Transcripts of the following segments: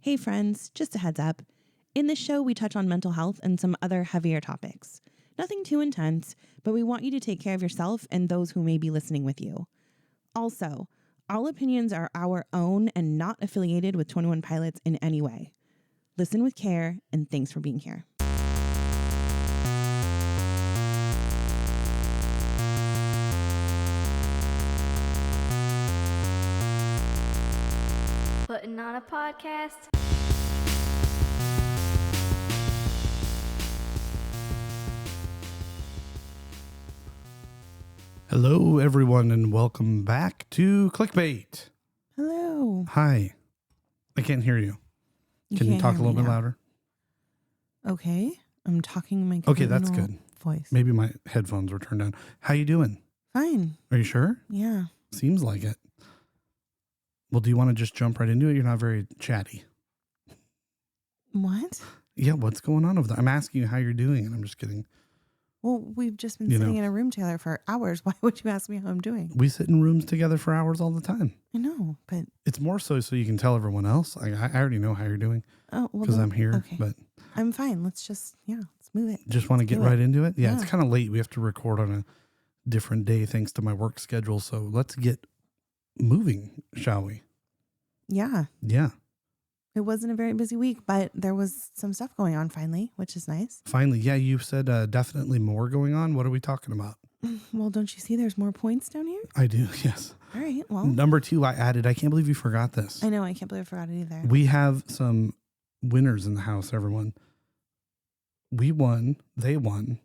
Hey friends, just a heads up. In this show, we touch on mental health and some other heavier topics. Nothing too intense, but we want you to take care of yourself and those who may be listening with you. Also, all opinions are our own and not affiliated with 21 Pilots in any way. Listen with care, and thanks for being here. Putting on a podcast. Hello, everyone, and welcome back to Clique Bait. Hello. Hi. I can't hear you. Can you talk a little bit louder? Okay. I'm talking my Okay, that's good. Voice. Maybe my headphones were turned down. How you doing? Fine. Are you sure? Yeah. Seems like it. Well, do you want to just jump right into it? You're not very chatty. What? Yeah, what's going on over there? I'm asking you how you're doing, and I'm just kidding. Well, we've just been sitting in a room together for hours. Why would you ask me how I'm doing? We sit in rooms together for hours all the time. I know, but... It's more so you can tell everyone else. I already know how you're doing because I'm here. Okay. But I'm fine. Let's move it. Just want to get right into it? Yeah, Yeah. it's kind of late. We have to record on a different day thanks to my work schedule. So let's get moving, shall we? Yeah. Yeah. It wasn't a very busy week, but there was some stuff going on finally, which is nice. Finally. Yeah, you said definitely more going on. What are we talking about? Well, don't you see there's more points down here? I do, yes. All right, well. Number 2, I added. I can't believe you forgot this. I know. I can't believe I forgot it either. We have some winners in the house, everyone. We won. They won.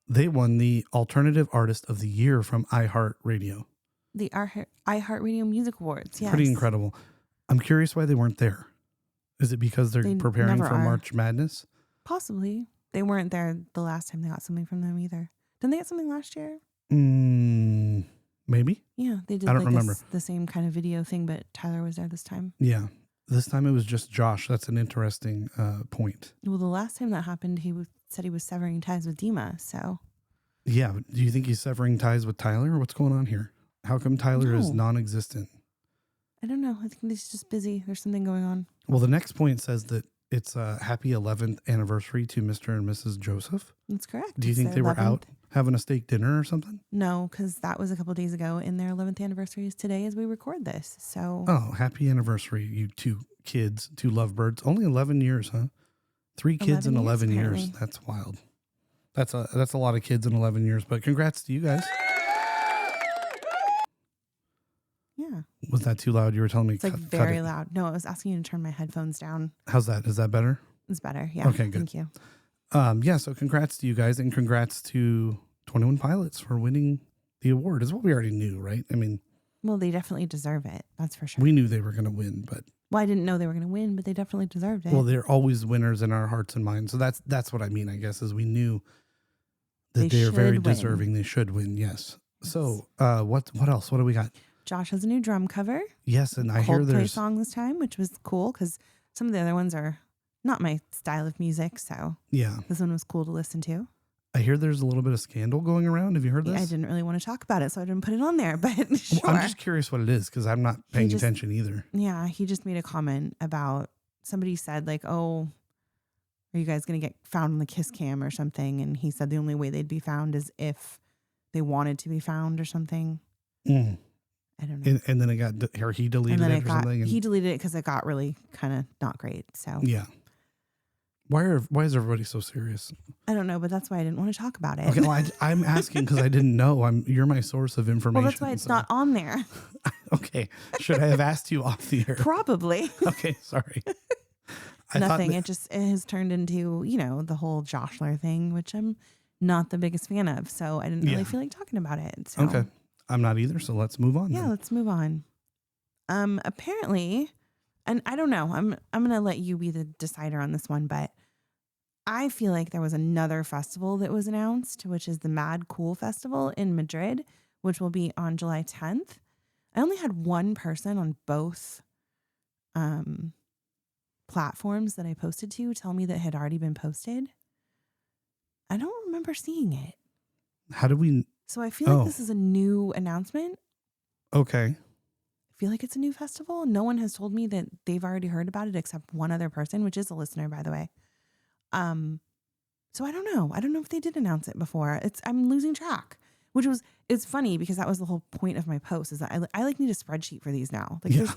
They won the Alternative Artist of the Year from iHeartRadio. The iHeartRadio Music Awards, yes. Pretty incredible. I'm curious why they weren't there. Is it because they're preparing for March Madness? Possibly. They weren't there the last time they got something from them either. Didn't they get something last year? Maybe. Yeah, they did. I don't remember. The same kind of video thing, but Tyler was there this time. Yeah. This time it was just Josh. That's an interesting point. Well, the last time that happened, he said he was severing ties with Dima, so. Yeah. Do you think he's severing ties with Tyler? What's going on here? How come Tyler is non-existent? I don't know. I think he's just busy. There's something going on. Well, the next point says that it's a happy 11th anniversary to Mr. and Mrs. Joseph. That's correct. Do you think they were out having a steak dinner or something? No, because that was a couple of days ago, and their 11th anniversary is today as we record this. So. Oh, happy anniversary, you two kids, 2 lovebirds. Only 11 years, huh? 3 kids in 11 years. That's wild. That's a lot of kids in 11 years, but congrats to you guys. Yeah. Was that too loud? You were telling me it's like very loud. No, I was asking you to turn my headphones down. How's that? Is that better? It's better. Yeah. Okay, good. Thank you. Yeah, so congrats to you guys, and congrats to 21 Pilots for winning the award. Is what we already knew, right? I mean, well, they definitely deserve it. That's for sure. We knew they were going to win, but I didn't know they were going to win, but they definitely deserved it. Well, they're always winners in our hearts and minds. So that's what I mean, I guess, is we knew that they are very deserving. They should win. Yes. So, what else? What do we got? Josh has a new drum cover. Yes, and I hear there's Coldplay song this time, which was cool because some of the other ones are not my style of music. So yeah, this one was cool to listen to. I hear there's a little bit of scandal going around. Have you heard this? I didn't really want to talk about it, so I didn't put it on there. But sure. Well, I'm just curious what it is because I'm not paying attention either. Yeah, he just made a comment about somebody said like, "Oh, are you guys going to get found on the kiss cam or something?" And he said the only way they'd be found is if they wanted to be found or something. I don't know. And then it got, or he deleted it or something. He deleted it because it got really kind of not great. So yeah. Why is everybody so serious? I don't know, but that's why I didn't want to talk about it. Okay, well, I'm asking because I didn't know. You're my source of information. Well, that's why it's not on there. Okay. Should I have asked you off the air? Probably. Okay, sorry. Nothing. It has turned into, the whole Joshler thing, which I'm not the biggest fan of. So I didn't really feel like talking about it. So. Okay. I'm not either, so let's move on. Yeah, let's move on. Apparently, and I don't know, I'm going to let you be the decider on this one, but I feel like there was another festival that was announced, which is the Mad Cool Festival in Madrid, which will be on July 10th. I only had one person on both platforms that I posted to tell me that it had already been posted. I don't remember seeing it. How do we... So I feel like this is a new announcement. Okay. I feel like it's a new festival. No one has told me that they've already heard about it except one other person, which is a listener, by the way. So I don't know. I don't know if they did announce it before. I'm losing track, it's funny because that was the whole point of my post, is that I like need a spreadsheet for these now. Like there's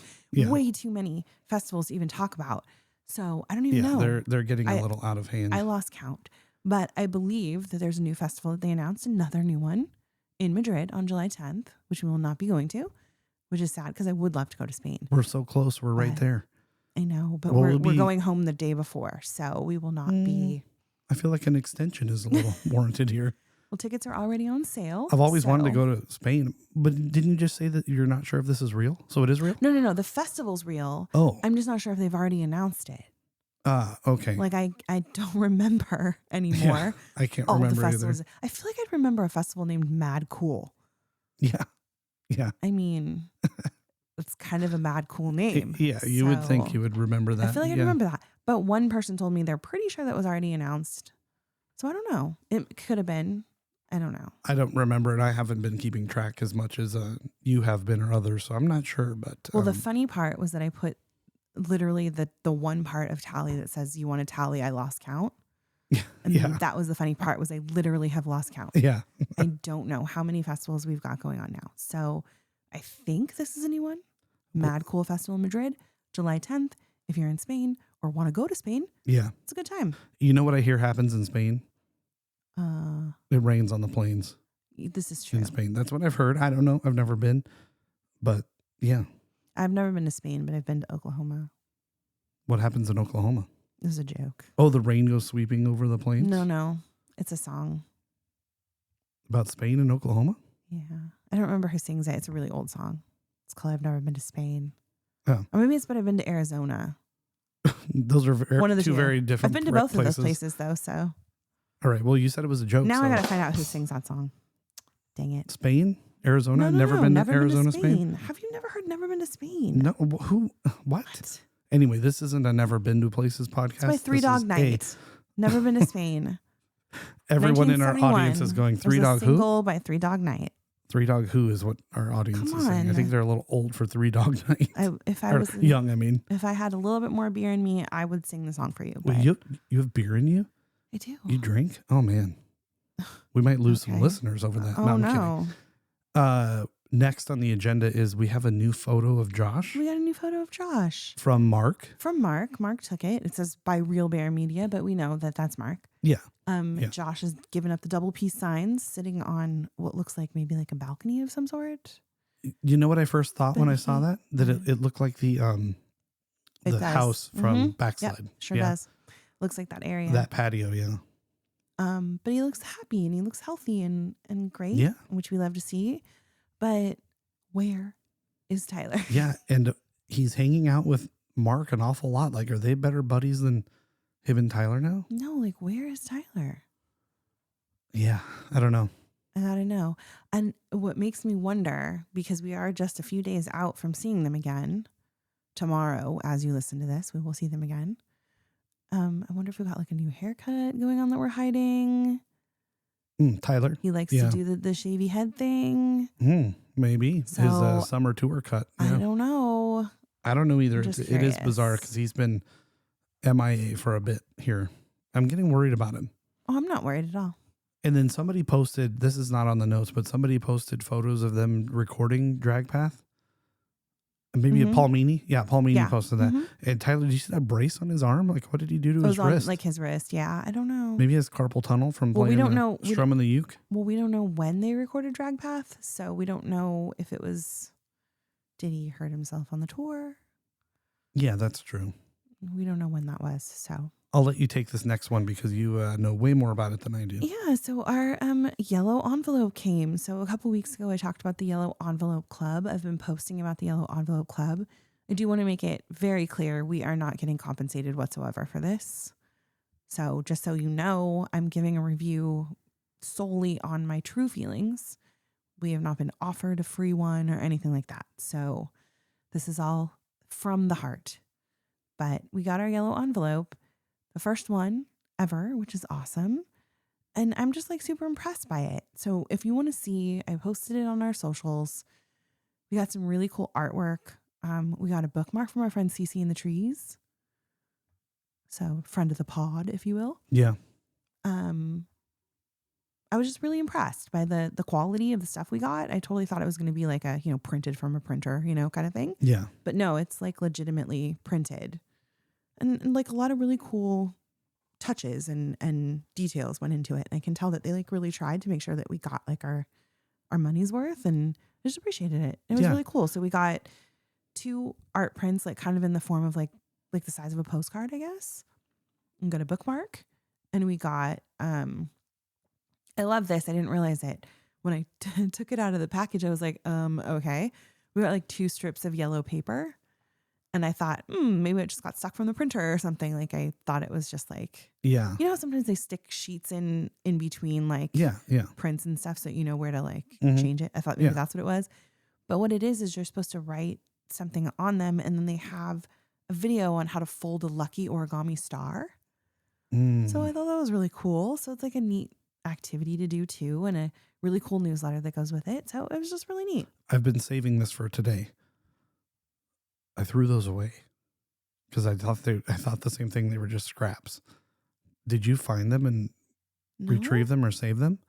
way too many festivals to even talk about. So I don't even know. They're getting a little out of hand. I lost count, but I believe that there's a new festival that they announced, another new one in Madrid on July 10th, which we will not be going to, which is sad because I would love to go to Spain. We're so close. We're right there. I know, but we're going home the day before, so we will not be. I feel like an extension is a little warranted here. Well, tickets are already on sale. I've always wanted to go to Spain, but didn't you just say that you're not sure if this is real? So it is real? No. The festival's real. Oh. I'm just not sure if they've already announced it. Okay. Like I don't remember anymore. Yeah, I can't remember either. I feel like I'd remember a festival named Mad Cool. Yeah. Yeah. I mean, it's kind of a mad cool name. You would think you would remember that. I feel like I remember that. But one person told me they're pretty sure that was already announced. So I don't know. It could have been. I don't know. I don't remember it. I haven't been keeping track as much as you have been or others, so I'm not sure. But well, the funny part was that I put literally the one part of tally that says, "You want to tally? I lost count." And that was the funny part, was I literally have lost count. Yeah. I don't know how many festivals we've got going on now. So I think this is a new one. Mad Cool Festival in Madrid, July 10th. If you're in Spain or want to go to Spain, it's a good time. You know what I hear happens in Spain? It rains on the plains. This is true. In Spain. That's what I've heard. I don't know. I've never been. But yeah. I've never been to Spain, but I've been to Oklahoma. What happens in Oklahoma? This is a joke. Oh, the rain goes sweeping over the plains? No. It's a song. About Spain and Oklahoma? Yeah. I don't remember who sings it. It's a really old song. It's called I've Never Been to Spain. Oh. Or maybe it's But I've Been to Arizona. Those are one of the two very different places. I've been to both of those places, though, so. All right. Well, you said it was a joke. Now I got to find out who sings that song. Dang it. Spain? Arizona? Never been to Arizona, Spain? Have you never heard Never Been to Spain? No. Who? What? Anyway, this isn't a Never Been to Places podcast. It's my 3 Dog Night. Never Been to Spain. Everyone in our audience is going 3 Dog Who? Single by 3 Dog Night. 3 Dog Who is what our audience is saying. I think they're a little old for 3 Dog Night. If I was young, I mean. If I had a little bit more beer in me, I would sing the song for you. Wait, you have beer in you? I do. You drink? Oh man, we might lose some listeners over that. Oh no. I'm kidding. Next on the agenda is we have a new photo of Josh. We got a new photo of Josh from Mark. Mark took it. It says by Real Bear Media, but we know that that's Mark. Yeah. Josh has given up the double peace signs, sitting on what looks like maybe like a balcony of some sort. You know what I first thought when I saw that? That it looked like the house from Backslide. Yep, sure does. Looks like that area. That patio, yeah. But he looks happy and he looks healthy and great. Yeah. Which we love to see. But where is Tyler? Yeah, and he's hanging out with Mark an awful lot. Like, are they better buddies than him and Tyler now? No, like, where is Tyler? Yeah, I don't know. I gotta know. And what makes me wonder, because we are just a few days out from seeing them again, tomorrow, as you listen to this, we will see them again. I wonder if we got like a new haircut going on that we're hiding. Tyler. He likes to do the shavy head thing. Maybe. So, his summer tour cut. Yeah. I don't know. I don't know either. It is bizarre because he's been MIA for a bit here. I'm getting worried about him. Oh, I'm not worried at all. And then somebody posted, this is not on the notes, but somebody posted photos of them recording Drag Path. Maybe Paul Meany. Yeah, Paul Meany posted that. And Tyler, did you see that brace on his arm? Like, what did he do to his wrist? Like his wrist. Yeah, I don't know. Maybe his carpal tunnel from playing strumming the uke. Well, we don't know when they recorded Drag Path, so we don't know if it was, did he hurt himself on the tour? Yeah, that's true. We don't know when that was, so. I'll let you take this next one because you know way more about it than I do. Yeah, so our yellow envelope came. So a couple weeks ago, I talked about the Yellow Envelope Club. I've been posting about the Yellow Envelope Club. I do want to make it very clear, we are not getting compensated whatsoever for this. So just so you know, I'm giving a review solely on my true feelings. We have not been offered a free one or anything like that. So this is all from the heart. But we got our yellow envelope. The first one ever, which is awesome. And I'm just like super impressed by it. So if you want to see, I posted it on our socials We got some really cool artwork. We got a bookmark from our friend Cece in the trees. So friend of the pod, if you will. Yeah. I was just really impressed by the quality of the stuff we got. I totally thought it was going to be like a, printed from a printer, kind of thing. Yeah. But no, it's like legitimately printed. And like a lot of really cool touches and details went into it. And I can tell that they like really tried to make sure that we got like our money's worth, and I just appreciated it. It was really cool. So we got 2 art prints, like kind of in the form of like the size of a postcard, I guess. And got a bookmark, and we got, I love this. I didn't realize it. When I took it out of the package, I was like, okay. We got like 2 strips of yellow paper. And I thought, maybe it just got stuck from the printer or something. Like I thought it was just like, sometimes they stick sheets in between like prints and stuff so you know where to like change it. I thought maybe that's what it was. But what it is you're supposed to write something on them, and then they have a video on how to fold a lucky origami star. So I thought that was really cool. So it's like a neat activity to do too, and a really cool newsletter that goes with it. So it was just really neat. I've been saving this for today. I threw those away because I thought the same thing. They were just scraps. Did you find them and retrieve them or save them?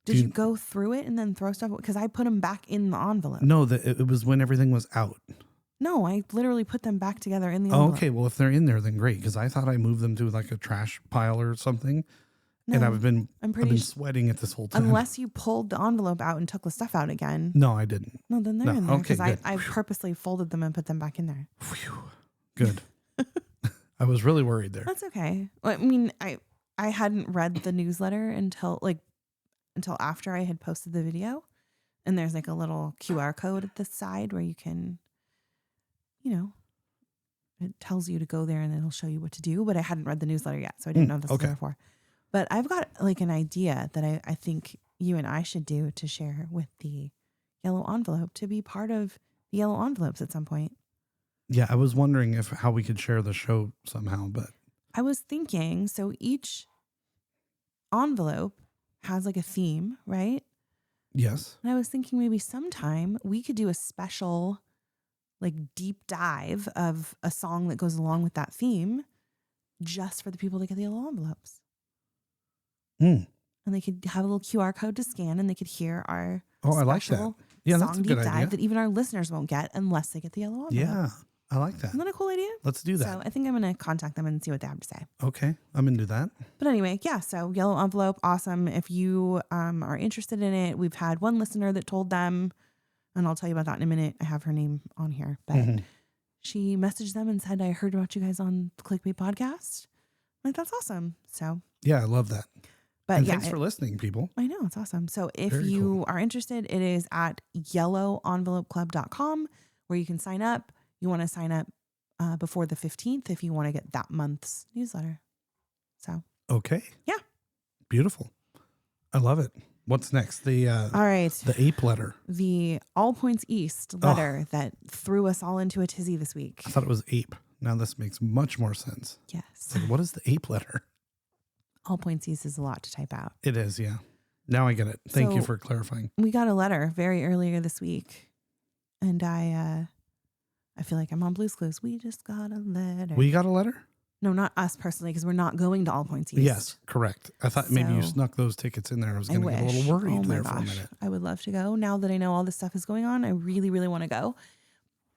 Did you go through it and then throw stuff? Because I put them back in the envelope. No, it was when everything was out. No, I literally put them back together in the envelope. Oh, okay. Well, if they're in there, then great. Because I thought I moved them to like a trash pile or something. No, and I've been sweating it this whole time. Unless you pulled the envelope out and took the stuff out again. No, I didn't. No, then they're in there. Because I purposely folded them and put them back in there. Whew. Good. I was really worried there. That's okay. I mean, I hadn't read the newsletter until after I had posted the video. And there's like a little QR code at the side where you can, it tells you to go there and it'll show you what to do. But I hadn't read the newsletter yet, so I didn't know this was there for. But I've got like an idea that I think you and I should do to share with the yellow envelope, to be part of the yellow envelopes at some point. Yeah, I was wondering how we could share the show somehow, but I was thinking, so each envelope has like a theme, right? Yes. And I was thinking maybe sometime we could do a special like deep dive of a song that goes along with that theme just for the people that get the yellow envelopes. And they could have a little QR code to scan, and they could hear our I like that. Yeah, that's a good idea. That even our listeners won't get unless they get the yellow envelope. Yeah, I like that. Isn't that a cool idea? Let's do that. So I think I'm going to contact them and see what they have to say. Okay, I'm into that. But anyway, so yellow envelope, awesome. If you are interested in it, we've had one listener that told them, and I'll tell you about that in a minute. I have her name on here, but she messaged them and said, I heard about you guys on the Clique Bait podcast. I'm like, that's awesome. So yeah, I love that. But and thanks for listening, people. I know, it's awesome. So if you are interested, it is at yellowenvelopeclub.com where you can sign up. You want to sign up before the 15th if you want to get that month's newsletter. So okay. Yeah. Beautiful. I love it. What's next? All right. The ape letter. The All Points East letter that threw us all into a tizzy this week. I thought it was ape. Now this makes much more sense. Yes. Like, what is the ape letter? All Points East is a lot to type out. It is, yeah. Now I get it. Thank you for clarifying. We got a letter very earlier this week, and I feel like I'm on Blue's Clues. We just got a letter. We got a letter? No, not us personally, because we're not going to All Points East. Yes, correct. I thought maybe you snuck those tickets in there. I was going to get a little worried for a minute. I would love to go. Now that I know all this stuff is going on, I really, really want to go.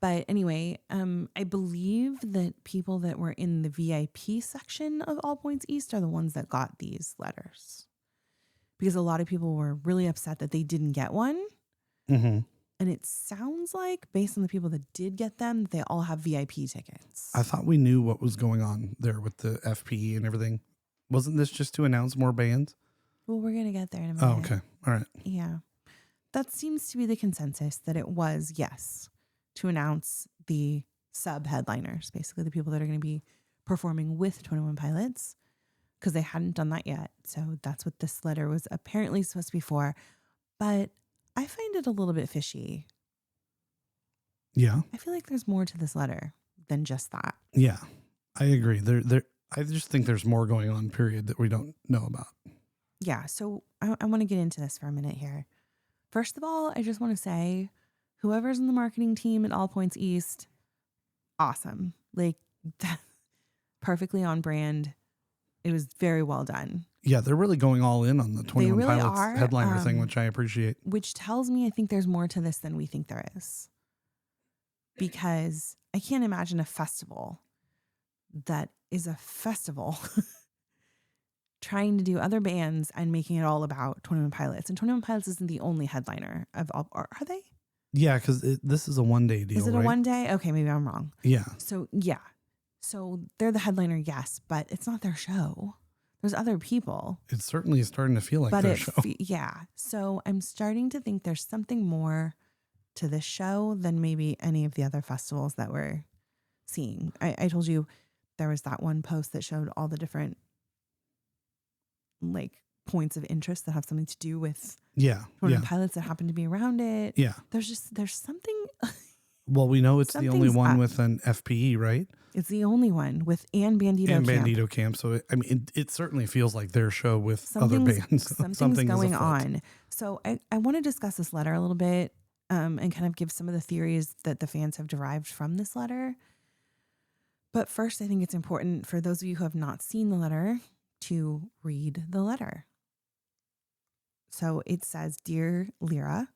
But anyway, I believe that people that were in the VIP section of All Points East are the ones that got these letters. Because a lot of people were really upset that they didn't get one. Mm-hmm. And it sounds like, based on the people that did get them, they all have VIP tickets. I thought we knew what was going on there with the FPE and everything. Wasn't this just to announce more bands? Well, we're going to get there in a minute. Oh, okay. All right. Yeah. That seems to be the consensus, that it was, yes, to announce the sub-headliners, basically the people that are going to be performing with 21 Pilots, because they hadn't done that yet. So that's what this letter was apparently supposed to be for. But I find it a little bit fishy. Yeah. I feel like there's more to this letter than just that. Yeah, I agree. I just think there's more going on, period, that we don't know about. Yeah. So I want to get into this for a minute here. First of all, I just want to say whoever's in the marketing team at All Points East, awesome. Like, perfectly on brand. It was very well done. Yeah, they're really going all in on the 21 really Pilots are, headliner thing, which I appreciate. Which tells me I think there's more to this than we think there is. Because I can't imagine a festival that is a festival trying to do other bands and making it all about 21 Pilots. And 21 Pilots isn't the only headliner of all, are they? Yeah, because this is a one-day deal, Is it a right? one day? Okay, maybe I'm wrong. Yeah. So, yeah. So they're the headliner, yes, but it's not their show. There's other people. It's certainly starting to feel like their show. Yeah. So I'm starting to think there's something more to this show than maybe any of the other festivals that we're seeing. I told you there was that one post that showed all the different like points of interest that have something to do with Pilots that happen to be around it. Yeah. There's something. Well, we know it's the only one with an FPE, right? It's the only one with Bandito Camp. Bandito Camp. So, it certainly feels like their show with other bands. Something's going on. So I want to discuss this letter a little bit and kind of give some of the theories that the fans have derived from this letter. But first, I think it's important for those of you who have not seen the letter to read the letter. So it says, "Dear Lyra,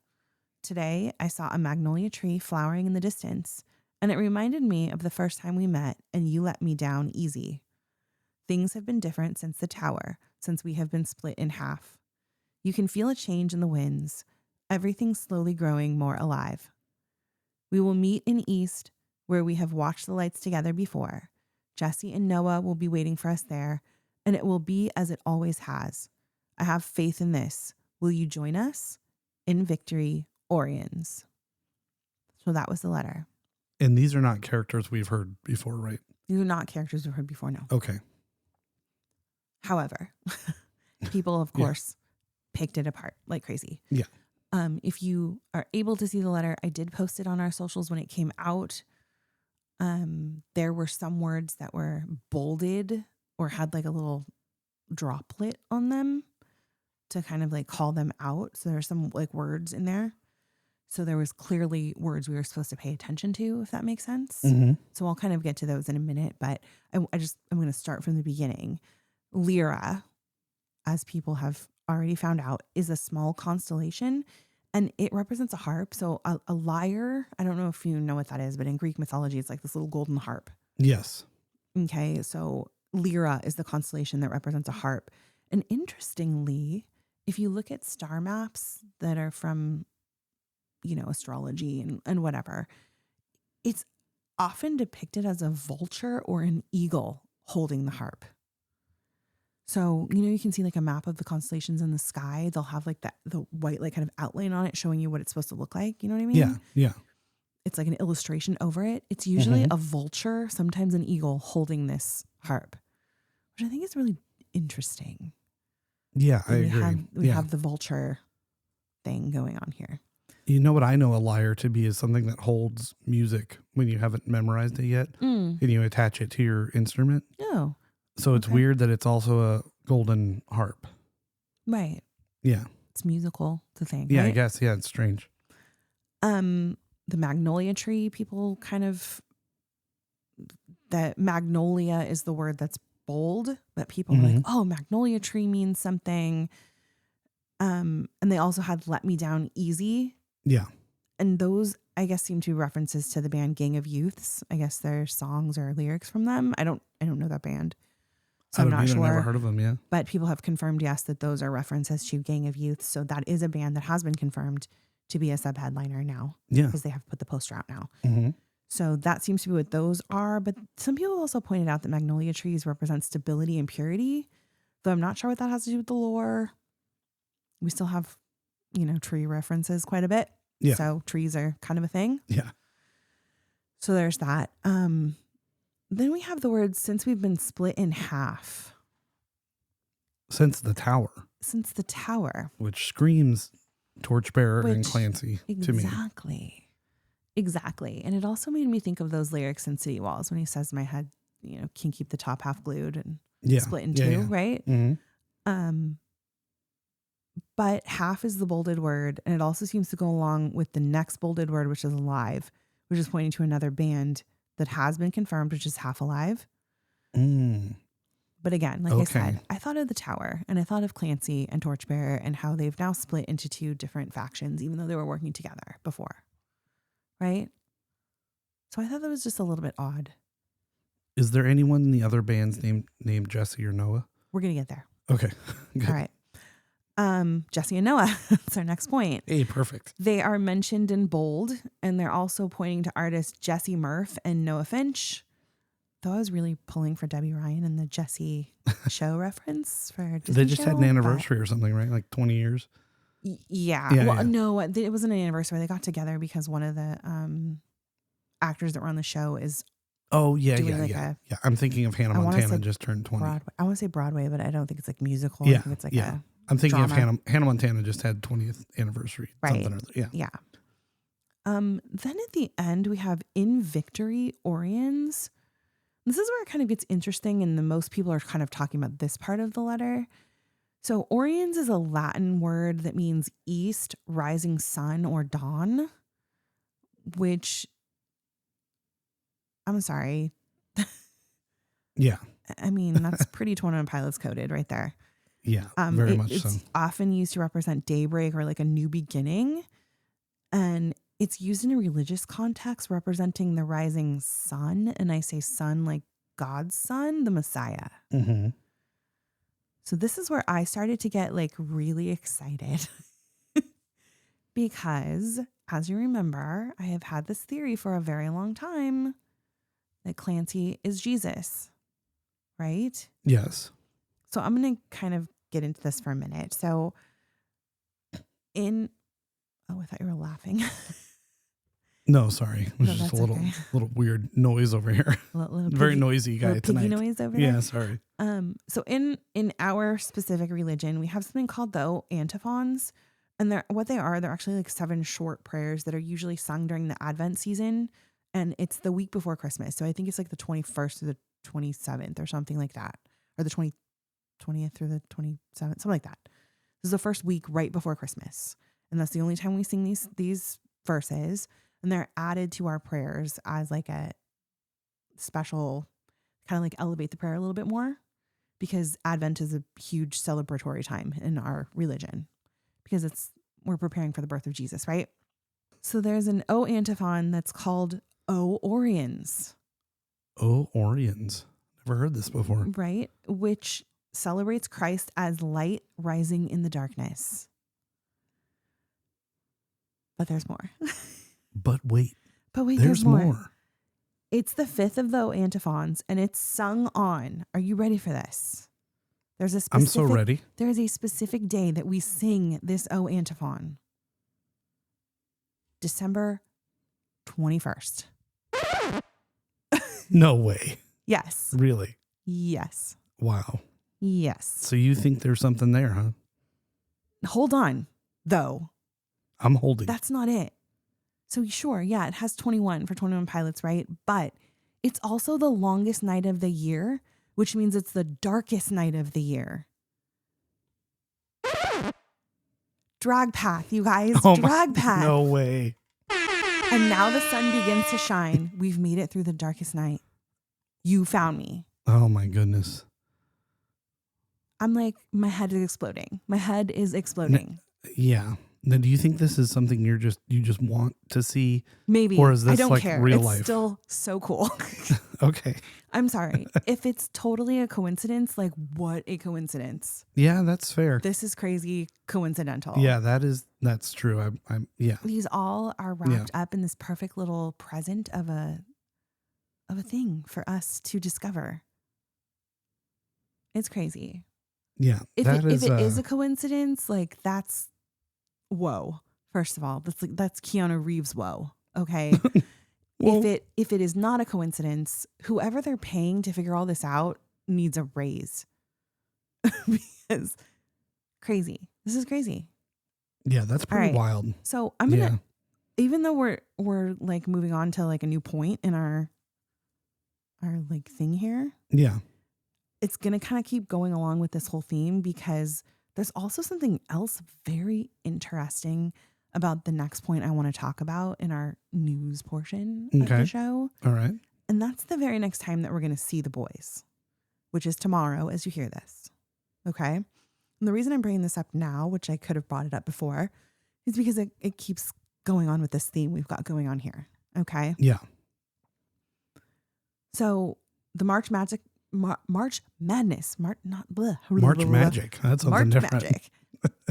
today I saw a magnolia tree flowering in the distance, and it reminded me of the first time we met and you let me down easy. Things have been different since the tower, since we have been split in half. You can feel a change in the winds, everything slowly growing more alive. We will meet in East, where we have watched the lights together before. Jesse and Noah will be waiting for us there, and it will be as it always has. I have faith in this. Will you join us? In victory, Orions." So that was the letter. And these are not characters we've heard before, right? These are not characters we've heard before, no. Okay. However, people, of course, picked it apart like crazy. Yeah. If you are able to see the letter, I did post it on our socials when it came out. There were some words that were bolded or had like a little droplet on them to kind of like call them out. So there are some like words in there. So there was clearly words we were supposed to pay attention to, if that makes sense. Mm-hmm. So I'll kind of get to those in a minute, but I'm going to start from the beginning. Lyra, as people have already found out, is a small constellation and it represents a harp. So a lyre, I don't know if you know what that is, but in Greek mythology, it's like this little golden harp. Yes. Okay. So Lyra is the constellation that represents a harp. And interestingly, if you look at star maps that are from, astrology and whatever, it's often depicted as a vulture or an eagle holding the harp. So, you can see like a map of the constellations in the sky. They'll have like the white, like kind of outline on it showing you what it's supposed to look like. You know what I mean? Yeah. Yeah. It's like an illustration over it. It's usually a vulture, sometimes an eagle holding this harp, which I think is really interesting. Yeah, I agree. We have the vulture thing going on here. You know what I know a lyre to be is something that holds music when you haven't memorized it yet and you attach it to your instrument. Oh. So it's weird that it's also a golden harp. Right. Yeah. It's musical, it's a thing. Yeah, right? I guess. Yeah, it's strange. The magnolia tree, people that magnolia is the word that's bold, but people are like, oh, magnolia tree means something. And they also had Let Me Down Easy. Yeah. And those, I guess, seem to be references to the band Gang of Youths. I guess their songs or lyrics from them. I don't know that band. So I'm not sure. I've never heard of them, yeah. But people have confirmed, yes, that those are references to Gang of Youth. So that is a band that has been confirmed to be a sub-headliner now. Yeah. Because they have put the poster out now. Mm-hmm. So that seems to be what those are. But some people also pointed out that magnolia trees represent stability and purity, though I'm not sure what that has to do with the lore. We still have, tree references quite a bit. Yeah. So trees are kind of a thing. Yeah. So there's that. Then we have the words, since we've been split in half. Since the tower. Since the tower. Which screams Torchbearer and Clancy to me. Exactly. And it also made me think of those lyrics in City Walls when he says my head, can keep the top half glued and split in two, right? Mm-hmm. but half is the bolded word. And it also seems to go along with the next bolded word, which is alive, which is pointing to another band that has been confirmed, which is Half Alive. But again, like I said, I thought of the Tower and I thought of Clancy and Torchbearer and how they've now split into two different factions, even though they were working together before. Right? So I thought that was just a little bit odd. Is there anyone in the other bands named Jesse or Noah? We're going to get there. Okay. Good. All right. Jesse and Noah. That's our next point. Hey, perfect. They are mentioned in bold, and they're also pointing to artists Jesse Murph and Noah Finch. Though I was really pulling for Debbie Ryan and the Jesse show reference for Disney They just had an anniversary or something, right? Like 20 years. Yeah. No, it wasn't an anniversary. They got together because one of the actors that were on the show is. Oh yeah. I'm thinking of Hannah Montana just turned 20. Broadway. I want to say Broadway, but I don't think it's like musical. Yeah, I think it's like I'm thinking drama. of Hannah Montana just had 20th anniversary. Right. Something or other. Yeah. Then at the end we have In Victory Oriens. This is where it kind of gets interesting, and the most people are kind of talking about this part of the letter. So Oriens is a Latin word that means east, rising sun, or dawn, which I'm sorry. Yeah. I mean, that's pretty 21 Pilots coded right there. Yeah, very much so. It's often used to represent daybreak or like a new beginning. And it's used in a religious context representing the rising sun. And I say sun like God's son, the Messiah. Mm-hmm. So this is where I started to get like really excited. Because as you remember, I have had this theory for a very long time that Clancy is Jesus, right? Yes. So I'm going to kind of get into this for a minute. So I thought you were laughing. No, sorry. It was just a little okay. little weird noise over here. Very noisy guy tonight. Piggy noise over there. Yeah, sorry. So in our specific religion, we have something called the antiphons, and they're actually like 7 short prayers that are usually sung during the Advent season, and it's the week before Christmas. So I think it's like the 21st or the 27th or something like that, or the 20th through the 27th, something like that. This is the first week right before Christmas, and that's the only time we sing these verses. And they're added to our prayers as like a special kind of like elevate the prayer a little bit more, because Advent is a huge celebratory time in our religion because we're preparing for the birth of Jesus, right? So there's an O antiphon that's called O Oriens. O Oriens. Never heard this before. Right? Which celebrates Christ as light rising in the darkness. But there's more. But wait, there's more. It's the 5th of the antiphons, and it's sung on. Are you ready for this? I'm so ready. There is a specific day that we sing this O antiphon. December 21st. No way. Yes. Really? Yes. Wow. Yes. So you think there's something there, huh? Hold on, though. I'm holding. That's not it. So sure, yeah, it has 21 for 21 Pilots, right? But it's also the longest night of the year, which means it's the darkest night of the year. Drag path, you guys. Drag path. No way. And now the sun begins to shine. We've made it through the darkest night. You found me. Oh my goodness. I'm like, my head is exploding. My head is exploding. Yeah. Now, do you think this is something you just want to see? Maybe. Or is this I don't like care. real it's life? It's still so cool. Okay. I'm sorry. If it's totally a coincidence, like what a coincidence. Yeah, that's fair. This is crazy coincidental. Yeah, that's true. I'm yeah. These all are wrapped up in this perfect little present of a thing for us to discover. It's crazy. Yeah. If it is a coincidence, like that's whoa. First of all, that's Keanu Reeves whoa. Okay. Well, if it is not a coincidence, whoever they're paying to figure all this out needs a raise. Because crazy. This is crazy. Yeah, that's pretty wild. So I'm gonna even though we're like moving on to like a new point in our like thing here. Yeah. It's gonna kind of keep going along with this whole theme because There's also something else very interesting about the next point I want to talk about in our news portion of the show. All right. And that's the very next time that we're going to see the boys, which is tomorrow as you hear this. Okay. And the reason I'm bringing this up now, which I could have brought it up before, is because it keeps going on with this theme we've got going on here. Okay. Yeah. So the March Madness, March Magic. That's something March different. Magic.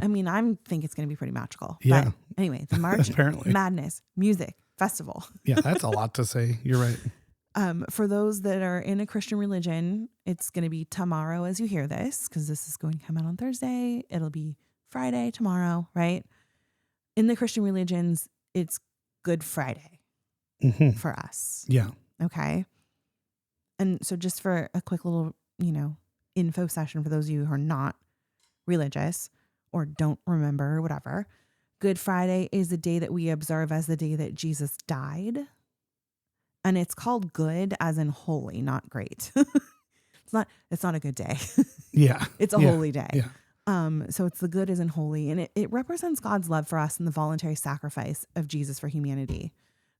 I mean, think it's going to be pretty magical. Yeah. But anyway, the March Apparently. Madness Music Festival. Yeah, that's a lot to say. You're right. For those that are in a Christian religion, it's going to be tomorrow as you hear this, because this is going to come out on Thursday. It'll be Friday tomorrow, right? In the Christian religions, it's Good Friday for us. Yeah. Okay. And so just for a quick little, info session for those of you who are not religious or don't remember or whatever, Good Friday is the day that we observe as the day that Jesus died. And it's called good as in holy, not great. It's not a good day. Yeah. It's a holy day. Yeah. So it's the good as in holy, and it represents God's love for us and the voluntary sacrifice of Jesus for humanity.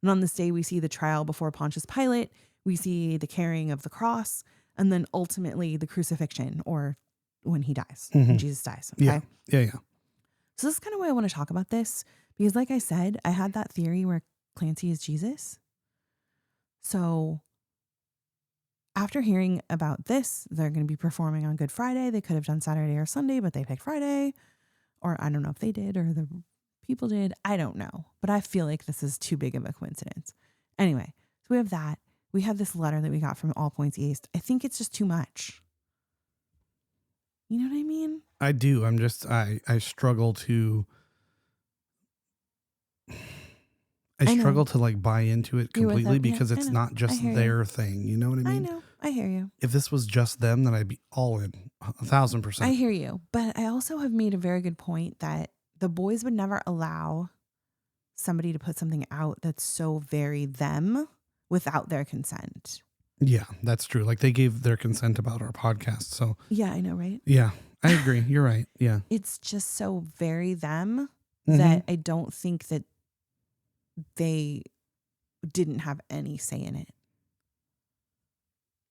And on this day, we see the trial before Pontius Pilate. We see the carrying of the cross, and then ultimately the crucifixion, or when he dies, when Jesus dies. Okay? Yeah. So this is kind of why I want to talk about this, because like I said, I had that theory where Clancy is Jesus. So after hearing about this, they're going to be performing on Good Friday. They could have done Saturday or Sunday, but they picked Friday. Or I don't know if they did or the people did. I don't know. But I feel like this is too big of a coincidence. Anyway, so we have that. We have this letter that we got from All Points East. I think it's just too much. You know what I mean? I do. I struggle to... I struggle to like buy into it completely because it's not just their thing. You know what I mean? I know. I hear you. If this was just them, then I'd be all in 1,000%. I hear you. But I also have made a very good point that the boys would never allow somebody to put something out that's so very them without their consent. Yeah, that's true. Like they gave their consent about our podcast. So yeah, I know, right? Yeah, I agree. You're right. Yeah. It's just so very them that I don't think that they didn't have any say in it.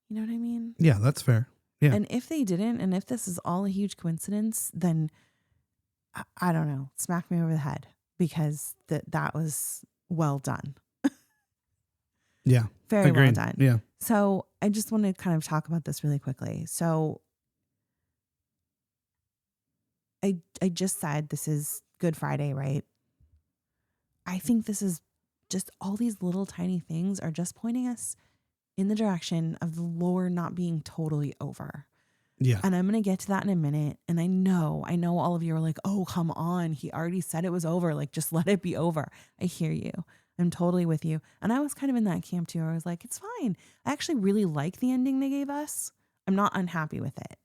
You know what I mean? Yeah, that's fair. Yeah. And if they didn't, and if this is all a huge coincidence, then I don't know, smack me over the head, because that was well done. Yeah. Very Agreed. well done. Yeah. So I just want to kind of talk about this really quickly. So I just said this is Good Friday, right? I think this is just all these little tiny things are just pointing us in the direction of the Lord not being totally over. Yeah. And I'm going to get to that in a minute. And I know all of you are like, oh, come on. He already said it was over. Like, just let it be over. I hear you. I'm totally with you. And I was kind of in that camp too. I was like, it's fine. I actually really like the ending they gave us. I'm not unhappy with it.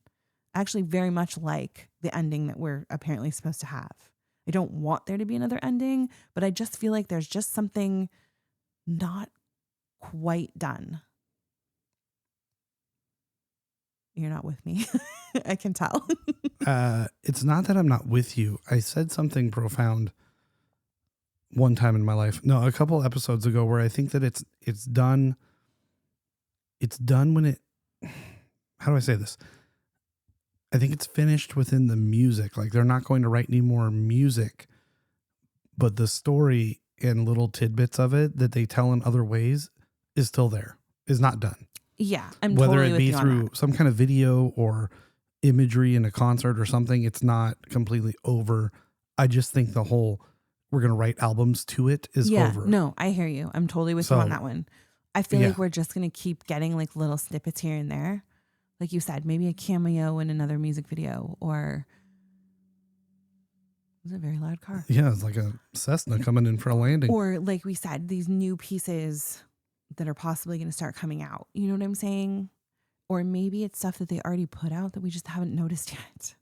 I actually very much like the ending that we're apparently supposed to have. I don't want there to be another ending, but I just feel like there's just something not quite done. You're not with me. I can tell. It's not that I'm not with you. I said something profound one time in my life. No, a couple episodes ago, where I think that it's done. It's done when it, how do I say this? I think it's finished within the music. Like they're not going to write any more music, but the story and little tidbits of it that they tell in other ways is still there, is not done. Yeah, I'm whether totally it with be you on through that. some kind of video or imagery in a concert or something, it's not completely over. I just think the whole we're going to write albums to it is over. No, I hear you. I'm totally with you on that one. I feel like we're just going to keep getting like little snippets here and there. Like you said, maybe a cameo in another music video, or it was a very loud car. Yeah, it's like a Cessna coming in for a landing. Or like we said, these new pieces that are possibly going to start coming out. You know what I'm saying? Or maybe it's stuff that they already put out that we just haven't noticed yet.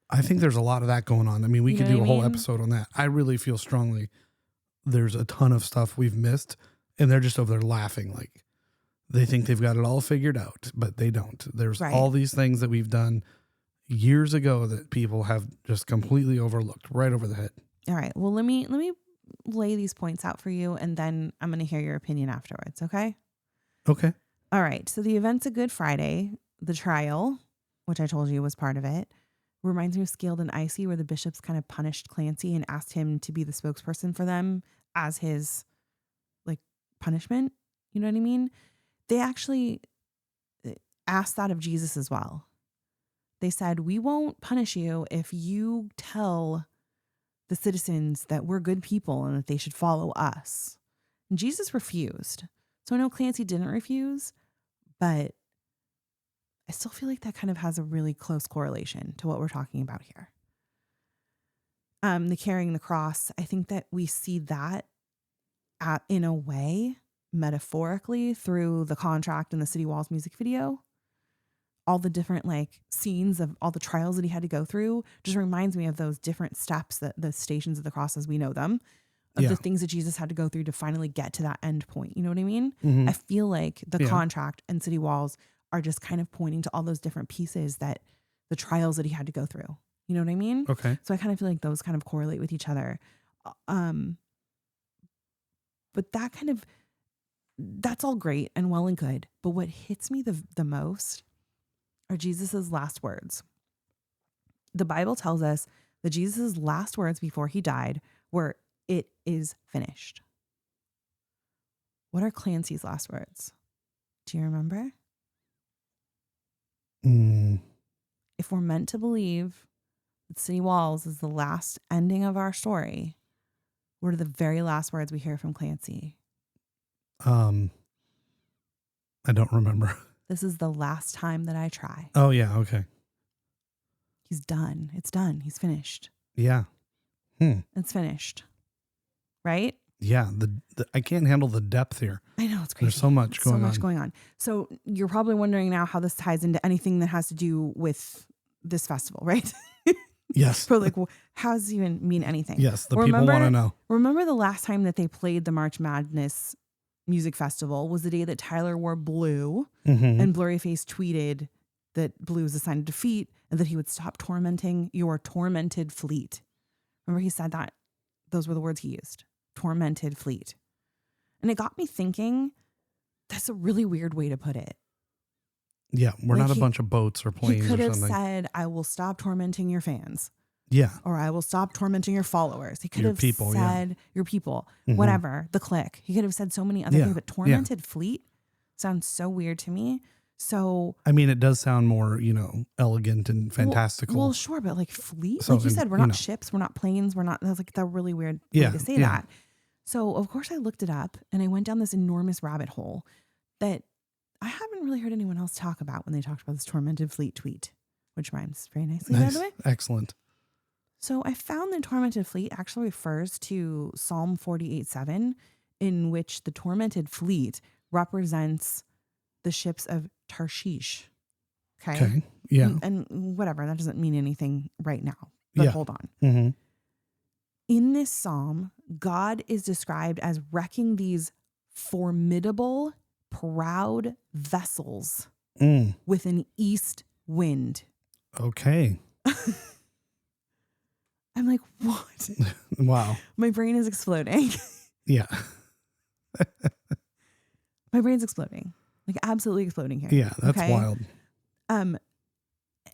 I think there's a lot of that going on. I mean, we could do a whole episode on that. I really feel strongly there's a ton of stuff we've missed, and they're just over there laughing like they think they've got it all figured out, but they don't. There's all these things that we've done years ago that people have just completely overlooked, right over the head. All right. Well, let me lay these points out for you, and then I'm going to hear your opinion afterwards. Okay. Okay. All right. So the events of Good Friday, the trial, which I told you was part of it, reminds me of Scaled and Icy, where the bishops kind of punished Clancy and asked him to be the spokesperson for them as his like punishment. You know what I mean? They actually asked that of Jesus as well. They said, we won't punish you if you tell the citizens that we're good people and that they should follow us. And Jesus refused. So I know Clancy didn't refuse, but I still feel like that kind of has a really close correlation to what we're talking about here. The carrying the cross, I think that we see that in a way, metaphorically, through the contract and the City Walls music video. All the different like scenes of all the trials that he had to go through just reminds me of those different steps, that the stations of the cross as we know them, of the things that Jesus had to go through to finally get to that end point. You know what I mean? Mm-hmm. I feel like the contract and City Walls are just kind of pointing to all those different pieces, that the trials that he had to go through. You know what I mean? Okay. So I kind of feel like those kind of correlate with each other. But that's all great and well and good. But what hits me the most are Jesus's last words. The Bible tells us that Jesus's last words before he died were, "It is finished." What are Clancy's last words? Do you remember? If we're meant to believe that City Walls is the last ending of our story, what are the very last words we hear from Clancy? I don't remember. This is the last time that I try. Oh, yeah. Okay. He's done. It's done. He's finished. Yeah. It's finished. Right? Yeah. I can't handle the depth here. I know, it's crazy. There's so much going on. So you're probably wondering now how this ties into anything that has to do with this festival, right? Yes. So like, how does it even mean anything? Yes. People want to know. Remember the last time that they played the March Madness Music Festival was the day that Tyler wore blue, and Blurryface tweeted that blue is a sign of defeat and that he would stop tormenting your tormented fleet. Remember he said that? Those were the words he used. Tormented fleet. And it got me thinking, that's a really weird way to put it. Yeah, we're not a bunch of boats or planes or something. He could have said, I will stop tormenting your fans. Yeah. Or I will stop tormenting your followers. He could have said your people, whatever, the clique. He could have said so many other things, but tormented fleet sounds so weird to me. So, I mean, it does sound more, elegant and fantastical. Well, sure, but like fleet, so, like you said, we're not ships, we're not planes, we're not, that's like the really weird way to say that. So of course I looked it up and I went down this enormous rabbit hole that I haven't really heard anyone else talk about when they talked about this tormented fleet tweet, which rhymes very nicely, by the way. Excellent. So I found the tormented fleet actually refers to Psalm 48:7, in which the tormented fleet represents the ships of Tarshish. Okay. Yeah. And whatever, that doesn't mean anything right now, but hold on. Mm-hmm. In this psalm, God is described as wrecking these formidable, proud vessels with an east wind. Okay. I'm like, what? Wow. My brain is exploding. Yeah. My brain's exploding. Like absolutely exploding here. Yeah, that's wild.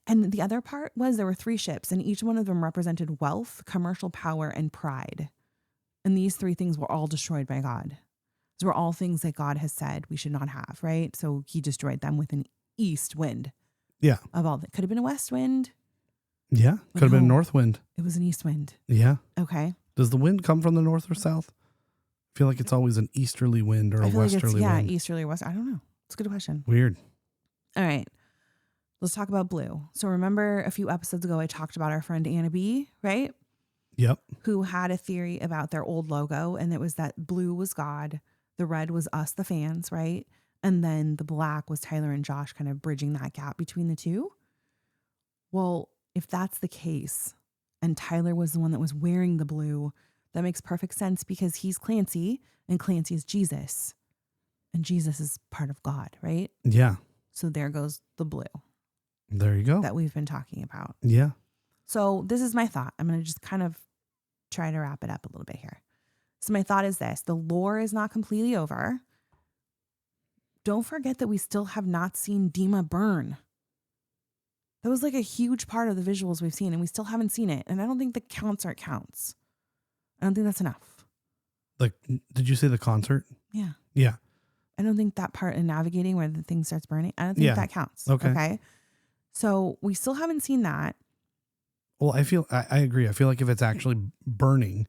And the other part was there were 3 ships and each one of them represented wealth, commercial power, and pride. And these 3 things were all destroyed by God. These were all things that God has said we should not have, right? So he destroyed them with an east wind. Yeah. Of all that. Could have been a west wind. Yeah. Could have been a north wind. It was an east wind. Yeah. Okay. Does the wind come from the north or south? I feel like it's always an easterly wind or a westerly wind. Yeah, easterly or west. I don't know. It's a good question. Weird. All right. Let's talk about blue. So remember a few episodes ago, I talked about our friend Anna B, right? Yep. Who had a theory about their old logo. And it was that blue was God. The red was us, the fans, right? And then the black was Tyler and Josh kind of bridging that gap between the two. Well, if that's the case, and Tyler was the one that was wearing the blue, that makes perfect sense because he's Clancy and Clancy is Jesus. And Jesus is part of God, right? Yeah. So there goes the blue. There you go. that we've been talking about. Yeah. So this is my thought. I'm going to just kind of try to wrap it up a little bit here. So my thought is this: the lore is not completely over. Don't forget that we still have not seen Dima burn. That was like a huge part of the visuals we've seen, and we still haven't seen it. And I don't think the concert counts. I don't think that's enough. Like, did you say the concert? Yeah. Yeah. I don't think that part in navigating where the thing starts burning, I don't think that counts. Okay. So we still haven't seen that. Well, I agree. I feel like if it's actually burning,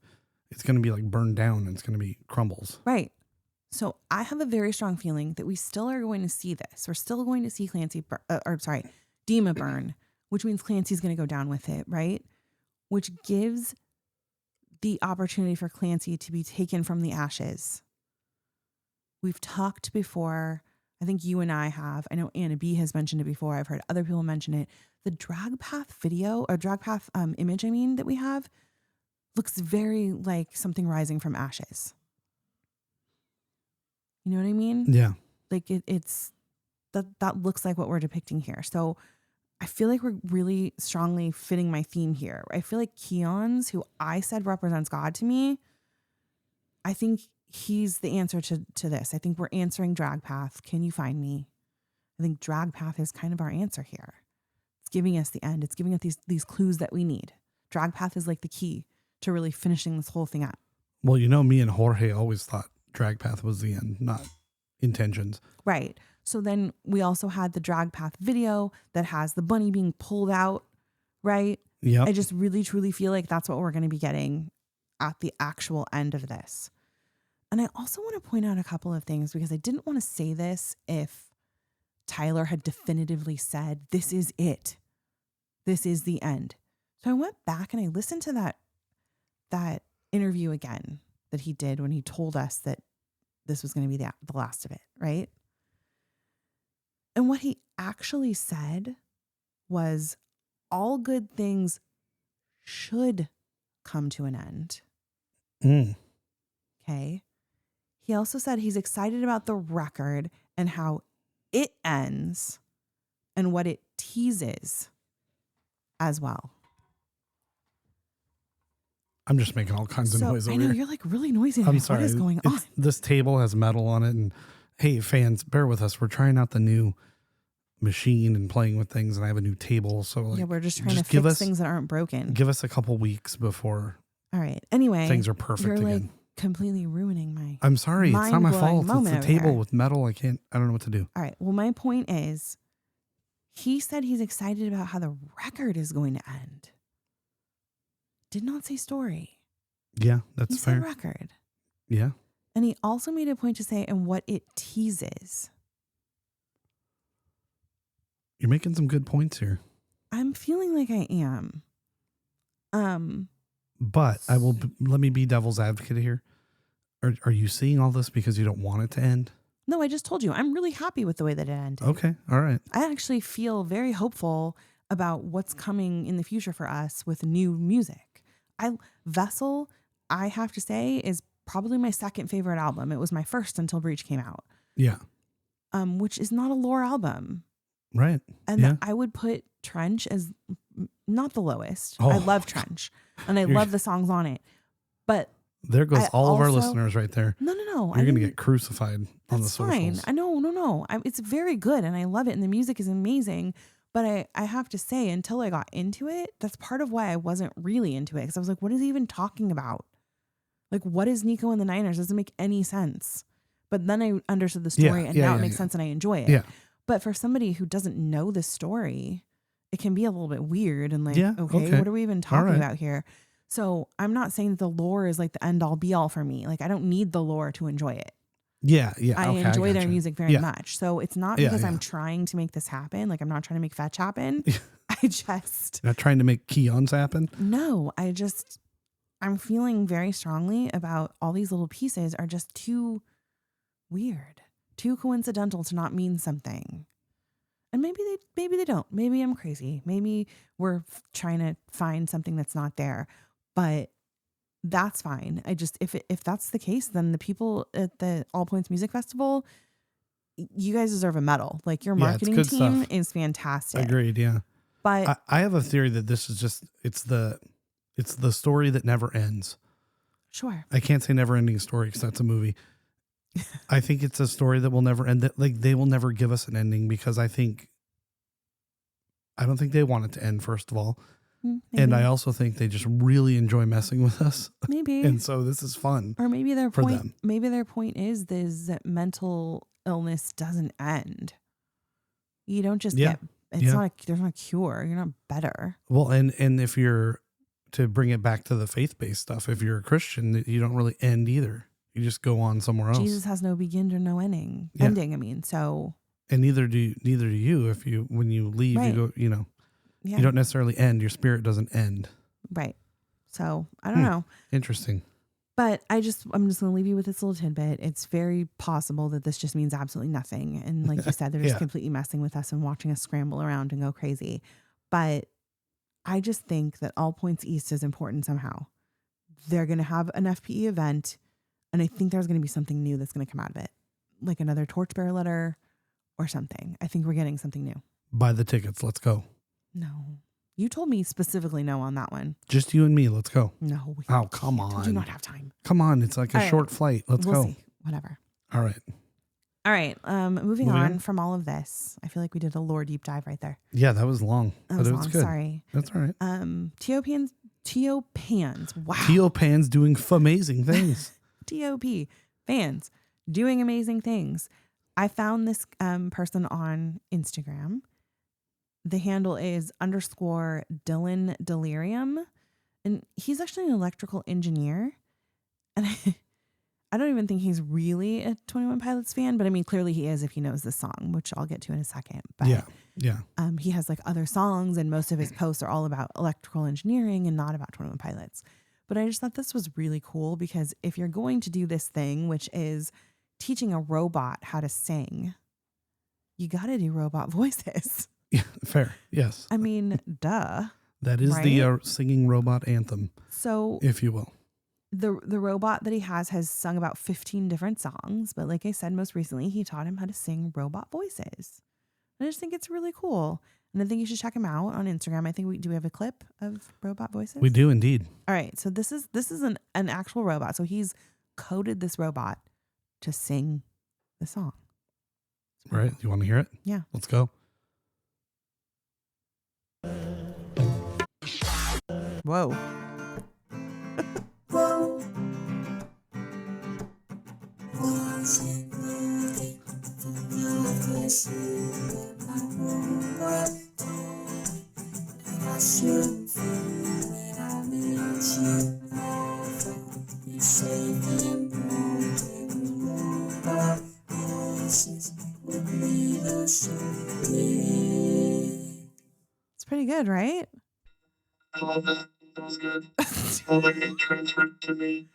it's going to be like burned down and it's going to be crumbles. Right. So I have a very strong feeling that we still are going to see this. We're still going to see Dima burn, which means Clancy's going to go down with it, right? Which gives the opportunity for Clancy to be taken from the ashes. We've talked before. I think you and I have. I know Anna B has mentioned it before. I've heard other people mention it. The drag path video or drag path image, that we have looks very like something rising from ashes. You know what I mean? Yeah. Like it's that looks like what we're depicting here. So I feel like we're really strongly fitting my theme here. I feel like Keon's, who I said represents God to me, I think he's the answer to this. I think we're answering drag path. Can you find me? I think drag path is kind of our answer here. It's giving us the end. It's giving us these clues that we need. Drag path is like the key to really finishing this whole thing up. Well, me and Jorge always thought drag path was the end, not intentions. Right. So then we also had the drag path video that has the bunny being pulled out, right? Yeah. I just really, truly feel like that's what we're going to be getting at the actual end of this. And I also want to point out a couple of things because I didn't want to say this if Tyler had definitively said, this is it. This is the end. So I went back and I listened to that interview again that he did when he told us that this was going to be the last of it, right? And what he actually said was all good things should come to an end. Okay. He also said he's excited about the record and how it ends and what it teases as well. I'm just making all kinds of noise over I know here. You're like really noisy. I'm sorry. What is going on? This table has metal on it, and hey, fans, bear with us. We're trying out the new machine and playing with things, and I have a new table. So we're just trying to fix things that aren't broken. Give us a couple weeks before. All right. Anyway, things are perfect you're again. Like completely ruining my. I'm sorry. It's not my fault. It's the table here. with metal. I don't know what to do. All right. Well, my point is, he said he's excited about how the record is going to end. Did not say story. Yeah, that's fair. He said record. Yeah. And he also made a point to say, and what it teases. You're making some good points here. I'm feeling like I am. But let me be devil's advocate here. Are you seeing all this because you don't want it to end? No, I just told you. I'm really happy with the way that it ended. Okay. All right. I actually feel very hopeful about what's coming in the future for us with new music. Vessel, I have to say, is probably my second favorite album. It was my first until Breach came out. Yeah. Which is not a lore album. Right. And I would put Trench as not the lowest. Oh. I love Trench and I love the songs on it. But there goes all of our listeners right there. No. You're going to get crucified on the socials. Fine. No. It's very good and I love it and the music is amazing. But I have to say, until I got into it, that's part of why I wasn't really into it. Because I was like, what is he even talking about? Like, what is Nico and the Niners? It doesn't make any sense. But then I understood the story and now it makes sense and I enjoy it. Yeah. But for somebody who doesn't know the story, it can be a little bit weird and like, okay, what are we even talking about here? So I'm not saying that the lore is like the end all be all for me. Like, I don't need the lore to enjoy it. Yeah. I enjoy their music very much. So it's not because I'm trying to make this happen. Like, I'm not trying to make fetch happen. Not trying to make Keons happen. No, I'm feeling very strongly about all these little pieces are just too weird, too coincidental to not mean something. And maybe they don't. Maybe I'm crazy. Maybe we're trying to find something that's not there, but that's fine. If that's the case, then the people at the All Points Music Festival, you guys deserve a medal. Like your Yeah, it's marketing good team stuff. is fantastic. Agreed. Yeah. But I have a theory that this is just, it's the story that never ends. sure. I can't say never ending story because that's a movie. I think it's a story that will never end. That like they will never give us an ending because I don't think they want it to end, first of all. Maybe. And I also think they just really enjoy messing with us. Maybe. And so this is fun. Or maybe their for point them. maybe their point is that mental illness doesn't end. You don't just get there's not a cure. You're not better. Well, and if you're, to bring it back to the faith-based stuff, if you're a Christian, you don't really end either. You just go on somewhere else. Jesus has no beginning or no ending. Yeah. Ending, I mean. So and neither do you. If you, when you leave, right. you go, you yeah. don't necessarily end. Your spirit doesn't end. Right. So I don't know. Interesting. But I'm just going to leave you with this little tidbit. It's very possible that this just means absolutely nothing. And like you said, they're just completely messing with us and watching us scramble around and go crazy. But I just think that All Points East is important somehow. They're going to have an FPE event. And I think there's going to be something new that's going to come out of it. Like another torchbearer letter or something. I think we're getting something new. Buy the tickets. Let's go. No. You told me specifically no on that one. Just you and me. Let's go. No. Oh, come on. We do not have time. Come on. It's like a short flight. Let's we'll go. See. Whatever. All right. All right. Moving on from all of this. I feel like we did a lore deep dive right there. Yeah, that was long. That was it long. was good. Sorry. That's all right. T.O. Pans. Wow. T.O. Pans doing amazing things. T.O.P. Fans doing amazing things. I found this person on Instagram. The handle is _Dylan Delirium. And he's actually an electrical engineer. And I don't even think he's really a 21 Pilots fan, but I mean, clearly he is if he knows the song, which I'll get to in a second. But yeah. He has like other songs, and most of his posts are all about electrical engineering and not about 21 Pilots. But I just thought this was really cool because if you're going to do this thing, which is teaching a robot how to sing, you got to do robot voices. Yeah, fair. Yes. I mean, duh. That is the singing robot anthem, so if you will. The robot that he has sung about 15 different songs, but like I said, most recently he taught him how to sing robot voices. I just think it's really cool, and I think you should check him out on Instagram. I think we have a clip of robot voices. We do indeed. All right, so this is an actual robot. So he's coded this robot to sing the song. All right, you want to hear it? Yeah, let's go. Whoa. It's pretty good, right? I love that. That was good. All like it transferred to me.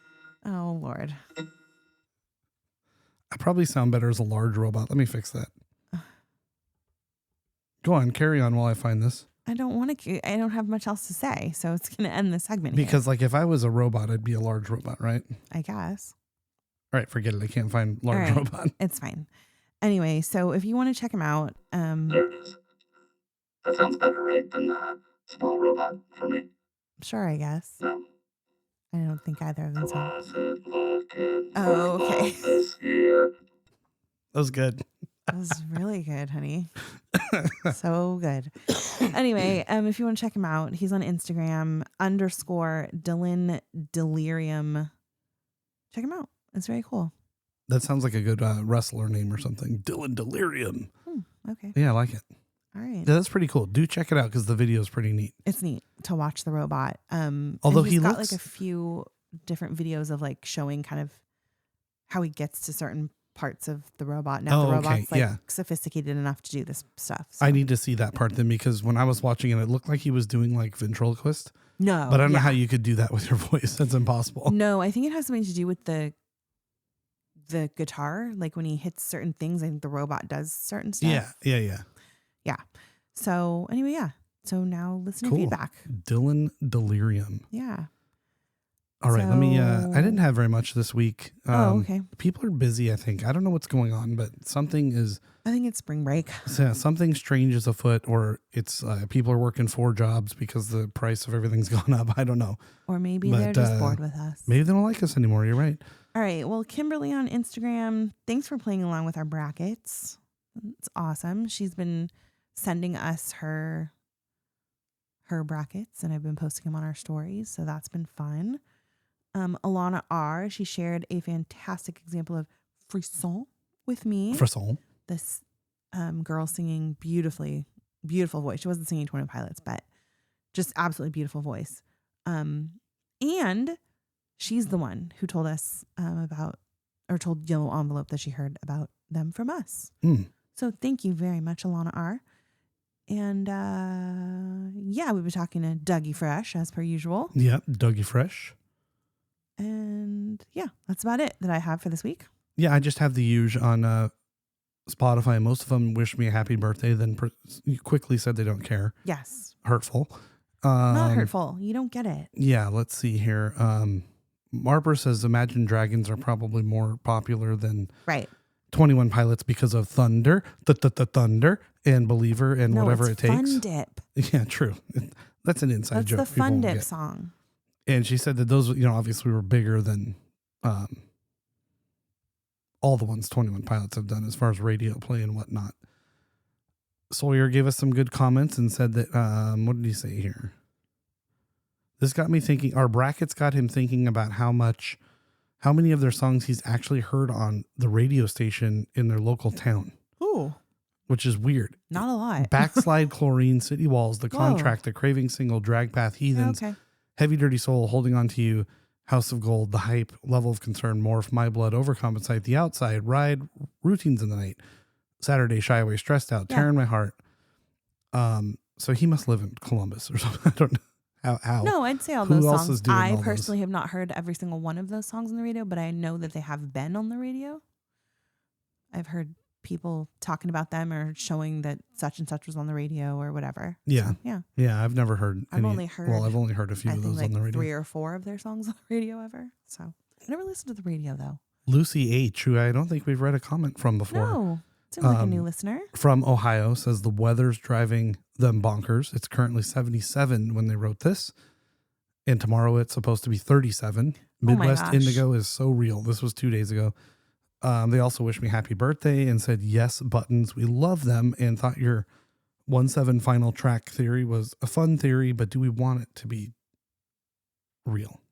Oh, Lord. I probably sound better as a large robot. Let me fix that. Go on, carry on while I find this. I don't have much else to say, so it's going to end the segment because here. Like if I was a robot, I'd be a large robot, right? I guess. All right, forget it. I can't find large robot. It's fine. Anyway, so if you want to check him out. There it is. That sounds better, right, than small robot for me. Sure, I guess. No. I don't think either of them sound. Oh, okay. That was good. That was really good, honey. So good. Anyway, if you want to check him out, he's on Instagram _Dylan Delirium. Check him out. It's very cool. That sounds like a good wrestler name or something. Dylan Delirium. Okay. Yeah, I like it. All right. Yeah, that's pretty cool. Do check it out because the video is pretty neat. It's neat to watch the robot. Although he's got looks like a few different videos of like showing kind of how he gets to certain parts of the robot. Now the robot's like sophisticated enough to do this stuff. So. I need to see that part then because when I was watching it looked like he was doing like ventriloquist. No. But I don't know how you could do that with your voice. That's impossible. No, I think it has something to do with the guitar. Like when he hits certain things, I think the robot does certain stuff. Yeah. So anyway, yeah. So now listen to feedback. Dylan Delirium. Yeah. All right, let me. I didn't have very much this week. Okay. People are busy, I think. I don't know what's going on, but something is. I think it's spring break. Yeah, something strange is afoot, or it's people are working 4 jobs because the price of everything's gone up. I don't know. Or maybe But, they're just bored with us. Maybe they don't like us anymore. You're right. All right. Well, Kimberly on Instagram, thanks for playing along with our brackets. It's awesome. She's been sending us her brackets, and I've been posting them on our stories, so that's been fun. Alana R, she shared a fantastic example of frisson with me. Frisson. This girl singing beautifully, beautiful voice. She wasn't singing 21 Pilots, but just absolutely beautiful voice. And she's the one who told us told Yellow Envelope that she heard about them from us. So thank you very much, Alana R. And we've been talking to Dougie Fresh as per usual. Yep, Dougie Fresh. And that's about it that I have for this week. Yeah, I just have the usual on Spotify. Most of them wish me a happy birthday, then quickly said they don't care. Yes. Hurtful. Not hurtful. You don't get it. Yeah, let's see here. Marper says Imagine Dragons are probably more popular than 21 Pilots because of Thunder, Thunder, and Believer, and whatever it takes. Fun Dip. Yeah, true. That's an inside joke. That's the Fun Dip song. And she said that those, obviously were bigger than all the ones 21 Pilots have done as far as radio play and whatnot. Sawyer gave us some good comments and said that, what did he say here? This got me thinking, our brackets got him thinking about how many of their songs he's actually heard on the radio station in their local town. Ooh. Which is weird. Not a lot. Backslide, Chlorine, City Walls, The Contract, The Craving Single, Drag Path, Heathens, Heavy Dirty Soul, Holding On To You, House of Gold, The Hype, Level of Concern, Morph, My Blood, Overcompensate, The Outside, Ride, Routines in the Night, Saturday, Shy Away, Stressed Out, Tearing My Heart. So he must live in Columbus or something. I don't know how. No, I'd say all Who those else songs. is doing I all personally those? have not heard every single one of those songs on the radio, but I know that they have been on the radio. I've heard people talking about them or showing that such and such was on the radio or whatever. Yeah. So, yeah. Yeah, I've never heard I've only heard a few of those on the radio. 3 or 4 of their songs on the radio ever. So I never listened to the radio though. Lucy H., who I don't think we've read a comment from before. No. Seems like a new listener. From Ohio, says the weather's driving them bonkers. It's currently 77 when they wrote this. And tomorrow it's supposed to be 37. Midwest Indigo is so real. This was 2 days ago. They also wished me happy birthday and said, yes, buttons. We love them and thought your 1/7 final track theory was a fun theory, but do we want it to be real?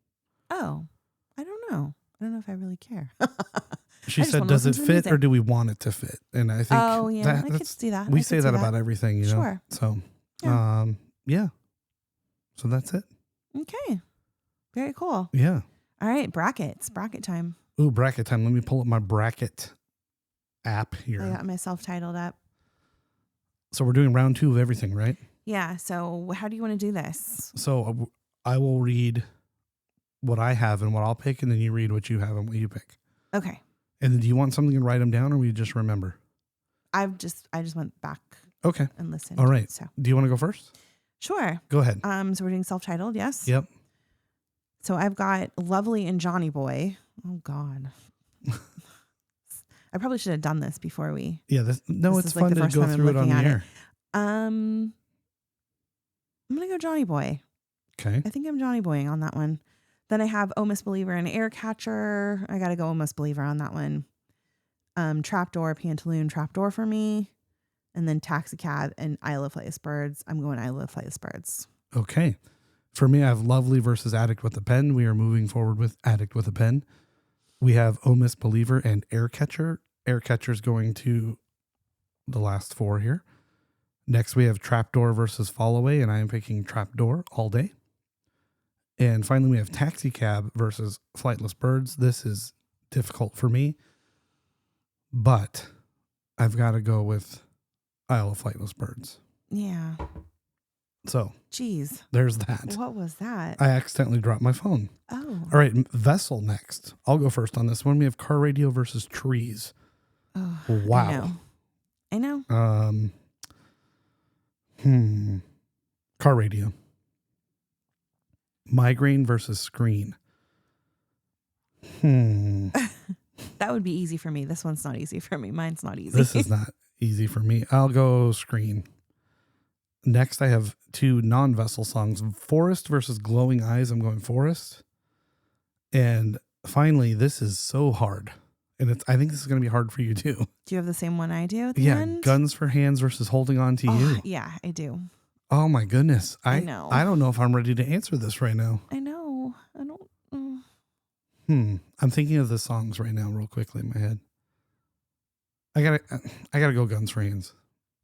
Oh, I don't know. I don't know if I really care. She said, does it fit or do we want it to fit? And I think I could see that. We say that about everything, know? Sure. So, yeah. So that's it. Okay. Very cool. Yeah. All right. Brackets. Bracket time. Ooh, bracket time. Let me pull up my bracket app here. I got myself titled up. So we're doing round 2 of everything, right? Yeah. So how do you want to do this? So I will read what I have and what I'll pick, and then you read what you have and what you pick. Okay. And then do you want something to write them down, or will you just remember? I just went back. Okay. And listened. All right. So do you want to go first? Sure. Go ahead. So we're doing self-titled. Yes. Yep. So I've got Lovely and Johnny Boy. Oh God. I probably should have done this before we. Yeah. It's is fun to go through it on the air. I'm gonna go Johnny Boy. Okay. I think I'm Johnny Boying on that one. Then I have Oh Miss Believer and Air Catcher. I gotta go Oh Miss Believer on that one. Trapdoor, Pantaloon, Trapdoor for me. And then Taxi Cab and I Love Flightless Birds. I'm going I Love Flightless Birds. Okay. For me, I have Lovely versus Addict with a Pen. We are moving forward with Addict with a Pen. We have Oh Miss Believer and Air Catcher. Air Catcher's going to the last 4 here. Next, we have Trapdoor versus Fallaway, and I am picking Trapdoor all day. And finally, we have Taxi Cab versus Flightless Birds. This is difficult for me, but I've got to go with Isle of Flightless Birds. Yeah. So, jeez, there's that. What was that? I accidentally dropped my phone. Oh. All right, Vessel next. I'll go first on this one. We have Car Radio versus Trees. Oh, wow. I know. Car Radio. Migraine versus Screen. That would be easy for me. This one's not easy for me. Mine's not easy. This is not easy for me. I'll go screen. Next, I have 2 non-vessel songs. Forest versus Glowing Eyes. I'm going Forest. And finally, this is so hard. And I think this is going to be hard for you too. Do you have the same one I do at the end? Guns for Hands versus Holding On to You. Yeah, I do. Oh my goodness. I know. I don't know if I'm ready to answer this right now. I know. I don't. I'm thinking of the songs right now real quickly in my head. I gotta go Guns for Hands.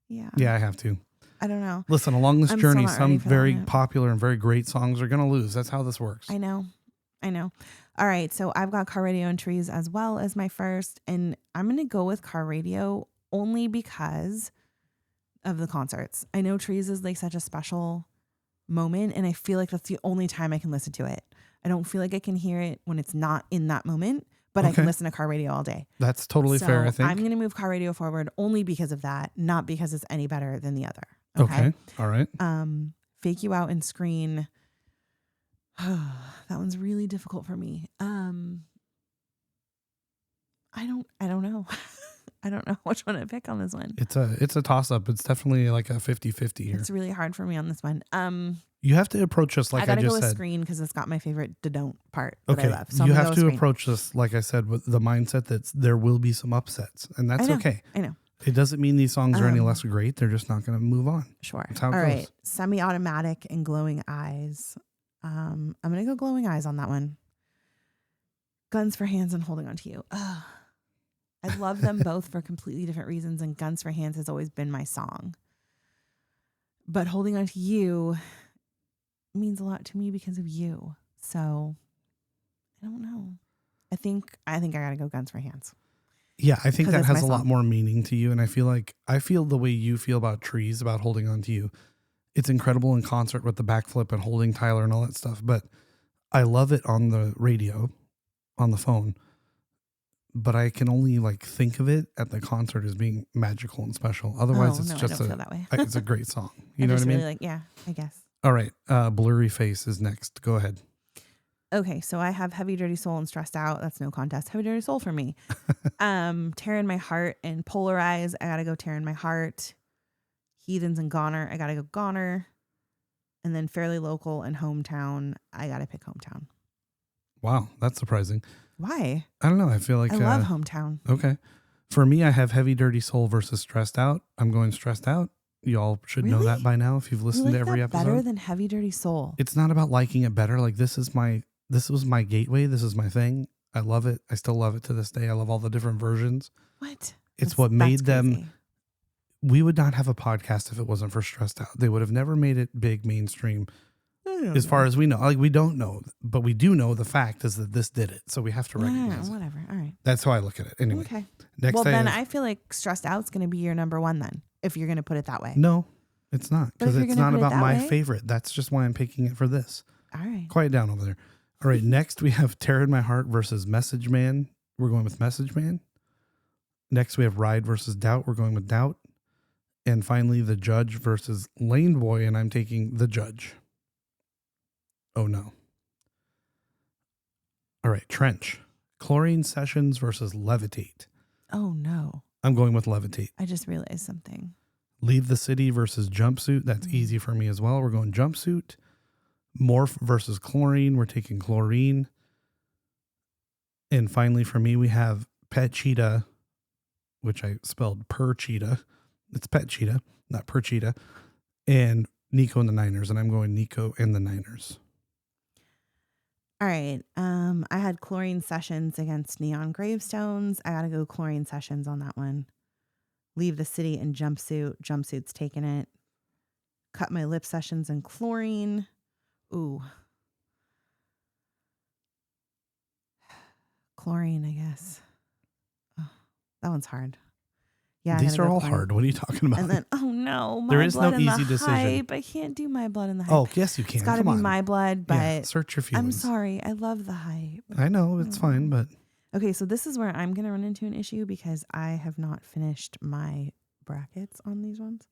Yeah. Yeah, I have to. I don't know. Listen, along this journey, some very that. popular and very great songs are going to lose. That's how this works. I know. All right. So I've got Car Radio and Trees as well as my first. And I'm going to go with Car Radio only because of the concerts. I know Trees is like such a special moment. And I feel like that's the only time I can listen to it. I don't feel like I can hear it when it's not in that moment. But I can listen to Car Radio all day. That's totally fair, I think. I'm going to move Car Radio forward only because of that, not because it's any better than the other. Okay. All right. Fake You Out and Screen. That one's really difficult for me. I don't know. I don't know which one to pick on this one. It's a toss up. It's definitely like a 50-50 here. It's really hard for me on this one. You have to approach this like I just said. I gotta go with Screen because it's got my favorite don't part that I love. So you have to approach this, like I said, with the mindset that there will be some upsets, and that's okay. I know. It doesn't mean these songs are any less great. They're just not going to move on. Sure. That's how it All goes. right. Semi-Automatic and Glowing Eyes. I'm going to go Glowing Eyes on that one. Guns for Hands and Holding On to You. Ugh. I love them both for completely different reasons, and Guns for Hands has always been my song. But Holding On to You means a lot to me because of you. So I don't know. I think I gotta go Guns for Hands. Yeah, I think that has a lot more meaning to you. And I feel the way you feel about Trees, about Holding On to You. It's incredible in concert with the backflip and holding Tyler and all that stuff. But I love it on the radio, on the phone. But I can only like think of it at the concert as being magical and special. Otherwise, it's just it's a great song. You know what I mean? Really I guess. All right. Blurry Face is next. Go ahead. Okay, so I have Heavy Dirty Soul and Stressed Out. That's no contest. Heavy Dirty Soul for me. Tearing My Heart and Polarize. I gotta go Tearing My Heart. Heathens and Goner. I gotta go Goner. And then Fairly Local and Hometown. I gotta pick Hometown. Wow, that's surprising. Why? I don't know. I feel like I love Hometown. Okay. For me, I have Heavy Dirty Soul versus Stressed Out. I'm going Stressed Out. Y'all should know that by now if you've listened to every episode. Better than Heavy Dirty Soul. It's not about liking it better. Like this was my gateway. This is my thing. I love it. I still love it to this day. I love all the different versions. What? It's what made them. We would not have a podcast if it wasn't for Stressed Out. They would have never made it big mainstream. As far as we know, like we don't know, but we do know the fact is that this did it. So we have to recognize it. Whatever. All right. That's how I look at it. Anyway. Okay. Next well, then I feel like Stressed Out's going to be your number one then, if you're going to put it that way. No, it's not. Because it's not about my way? favorite. That's just why I'm picking it for this. All right. Quiet down over there. All right. Next, we have Tearing My Heart versus Message Man. We're going with Message Man. Next, we have Ride versus Doubt. We're going with Doubt. And finally, The Judge versus Lane Boy. And I'm taking The Judge. Oh, no. All right. Trench. Chlorine Sessions versus Levitate. Oh, no. I'm going with Levitate. I just realized something. Leave the City versus Jumpsuit. That's easy for me as well. We're going Jumpsuit. Morph versus Chlorine. We're taking Chlorine. And finally, for me, we have Pet Cheetah, which I spelled per cheetah. It's Pet Cheetah, not per cheetah. And Nico and the Niners. And I'm going Nico and the Niners. All right. I had Chlorine Sessions against Neon Gravestones. I got to go Chlorine Sessions on that one. Leave the City and Jumpsuit. Jumpsuit's taking it. Cut My Lip Sessions and Chlorine. Ooh. Chlorine, I guess. Oh, that one's hard. Yeah, these are all hard. What are you talking about? And then, oh no, there is no easy decision. Hype. I can't do My Blood in the Hype. Oh, yes, you can. It's got to be My Blood, but search your feelings. I'm sorry. I love the Hype. I know it's fine, but okay. So this is where I'm going to run into an issue because I have not finished my brackets on these ones.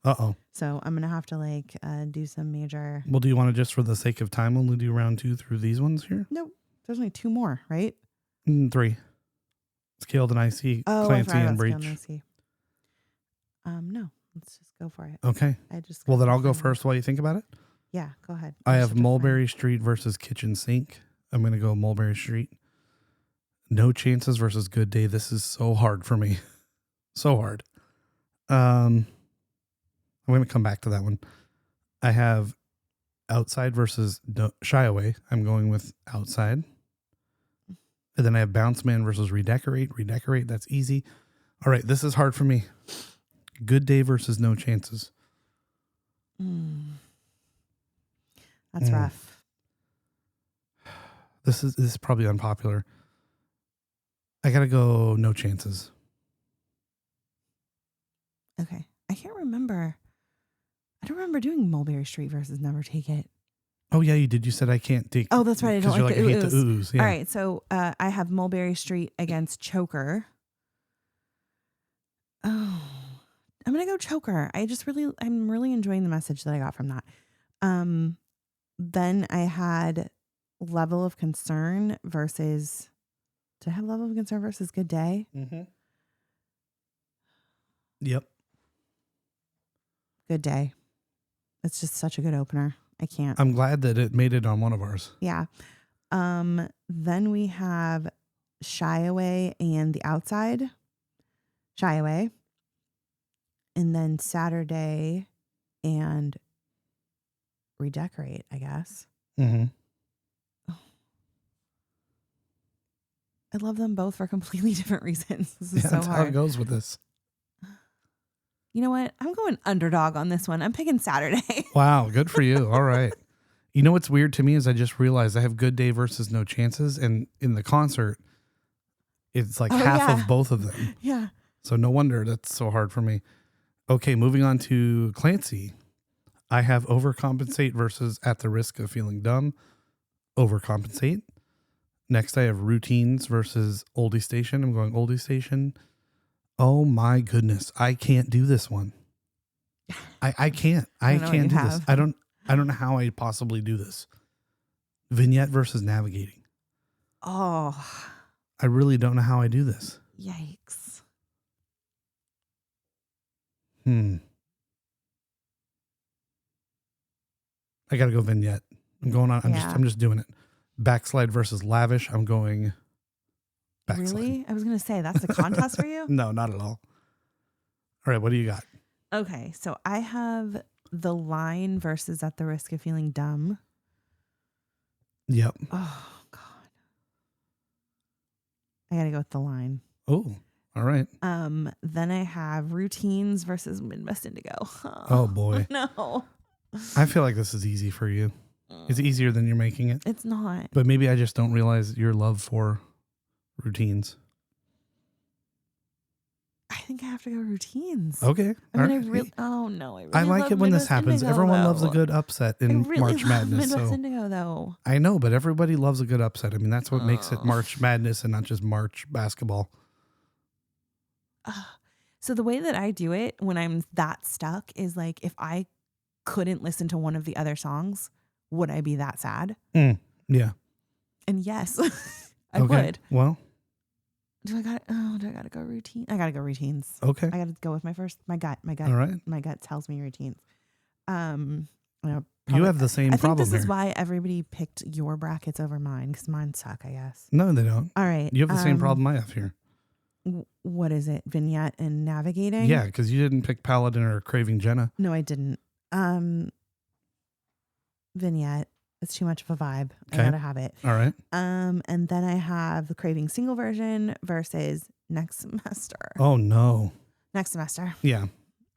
So I'm going to have to do some major. Well, do you want to just, for the sake of time, only do round 2 through these ones here? No, there's only 2 more, right? 3. Scaled and Icy, Oh, Clancy, and Breach. Breach. No, let's just go for it. Okay. Well, then I'll go first while you think about it. Yeah, go ahead. I have Mulberry Street versus Kitchen Sink. I'm going to go Mulberry Street. No Chances versus Good Day. This is so hard for me. So hard. I'm going to come back to that one. I have Outside versus Shy Away. I'm going with Outside. And then I have Bounce Man versus Redecorate. Redecorate, that's easy. All right, this is hard for me. Good Day versus No Chances. That's rough. This is probably unpopular. I gotta go No Chances. Okay. I can't remember. I don't remember doing Mulberry Street versus Never Take It. Oh yeah, you did. You said I can't take. Oh, that's right. I don't like the ooze. I hate the ooze. Yeah. All right. So I have Mulberry Street against Choker. Oh, I'm gonna go Choker. I'm really enjoying the message that I got from that. Then I had Level of Concern versus. Did I have Level of Concern versus Good Day? Mm-hmm. Yep. Good Day. It's just such a good opener. I can't. I'm glad that it made it on one of ours. Yeah. Then we have Shy Away and The Outside. Shy Away. And then Saturday and Redecorate, I guess. Mm-hmm. I love them both for completely different reasons. This is so that's hard. how it goes with this. You know what? I'm going underdog on this one. I'm picking Saturday. Wow, good for you. All right. You know what's weird to me is I just realized I have Good Day versus No Chances, and in the concert, it's like half of both of them. Yeah. So no wonder that's so hard for me. Okay, moving on to Clancy. I have Overcompensate versus At the Risk of Feeling Dumb. Overcompensate. Next, I have Routines versus Oldie Station. I'm going Oldie Station. Oh my goodness. I can't do this one. I can't. I can't do this. I don't know how I possibly do this. Vignette versus Navigating. Oh. I really don't know how I do this. Yikes. I gotta go Vignette. I'm going on. I'm just doing it. Backslide versus Lavish. I'm going Backslide. Really? I was going to say, that's a contest for you? No, not at all. All right, what do you got? Okay, so I have The Line versus At the Risk of Feeling Dumb. Yep. Oh, God. I got to go with The Line. Oh, all right. Then I have Routines versus Midwest Indigo. Oh, boy. No. I feel like this is easy for you. It's easier than you're making it. It's not. But maybe I just don't realize your love for Routines. I think I have to go Routines. Okay. I really I like it when this happens. Indigo, Everyone though. loves a good upset in March Madness. Midwest Indigo, though. I know, but everybody loves a good upset. I mean, that's what makes it March Madness and not just March basketball. So the way that I do it when I'm that stuck is like, if I couldn't listen to one of the other songs, would I be that sad? Yeah. And yes, I would. Well, do I gotta go routine? I gotta go Routines. Okay. I gotta go with my gut. All right. My gut tells me Routines. You have the same problem. I think this here. is why everybody picked your brackets over mine, because mine suck, I guess. No, they don't. All right. You have the same problem I have here. What is it? Vignette and Navigating? Yeah, because you didn't pick Paladin or Craving Jenna. No, I didn't. Vignette. It's too much of a vibe. Okay. I gotta have it. All right. And then I have the Craving single version versus Next Semester. Oh no. Next Semester. Yeah,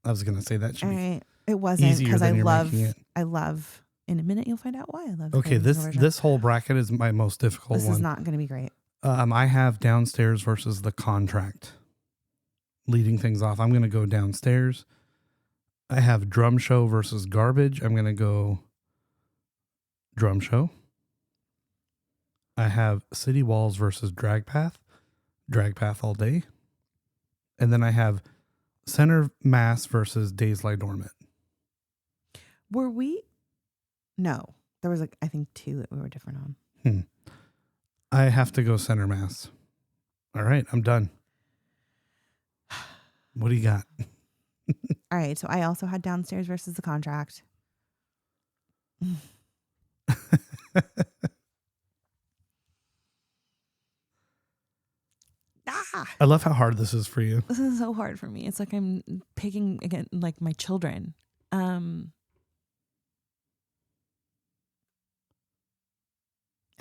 I was gonna say that should All be right. It wasn't because I love. In a minute, you'll find out why I love. The Okay, Craving single version. this whole bracket is my most difficult one. This is not going to be great. I have Downstairs versus The Contract. Leading things off, I'm gonna go Downstairs. I have Drum Show versus Garbage. I'm gonna go Drum Show. I have City Walls versus Drag Path. Drag Path all day. And then I have Center Mass versus Days Lie Dormant. Were we? No. There was I think two that we were different on. I have to go Center Mass. All right, I'm done. What do you got? All right, so I also had Downstairs versus the Contract. I love how hard this is for you. This is so hard for me. It's like I'm picking again, like my children. I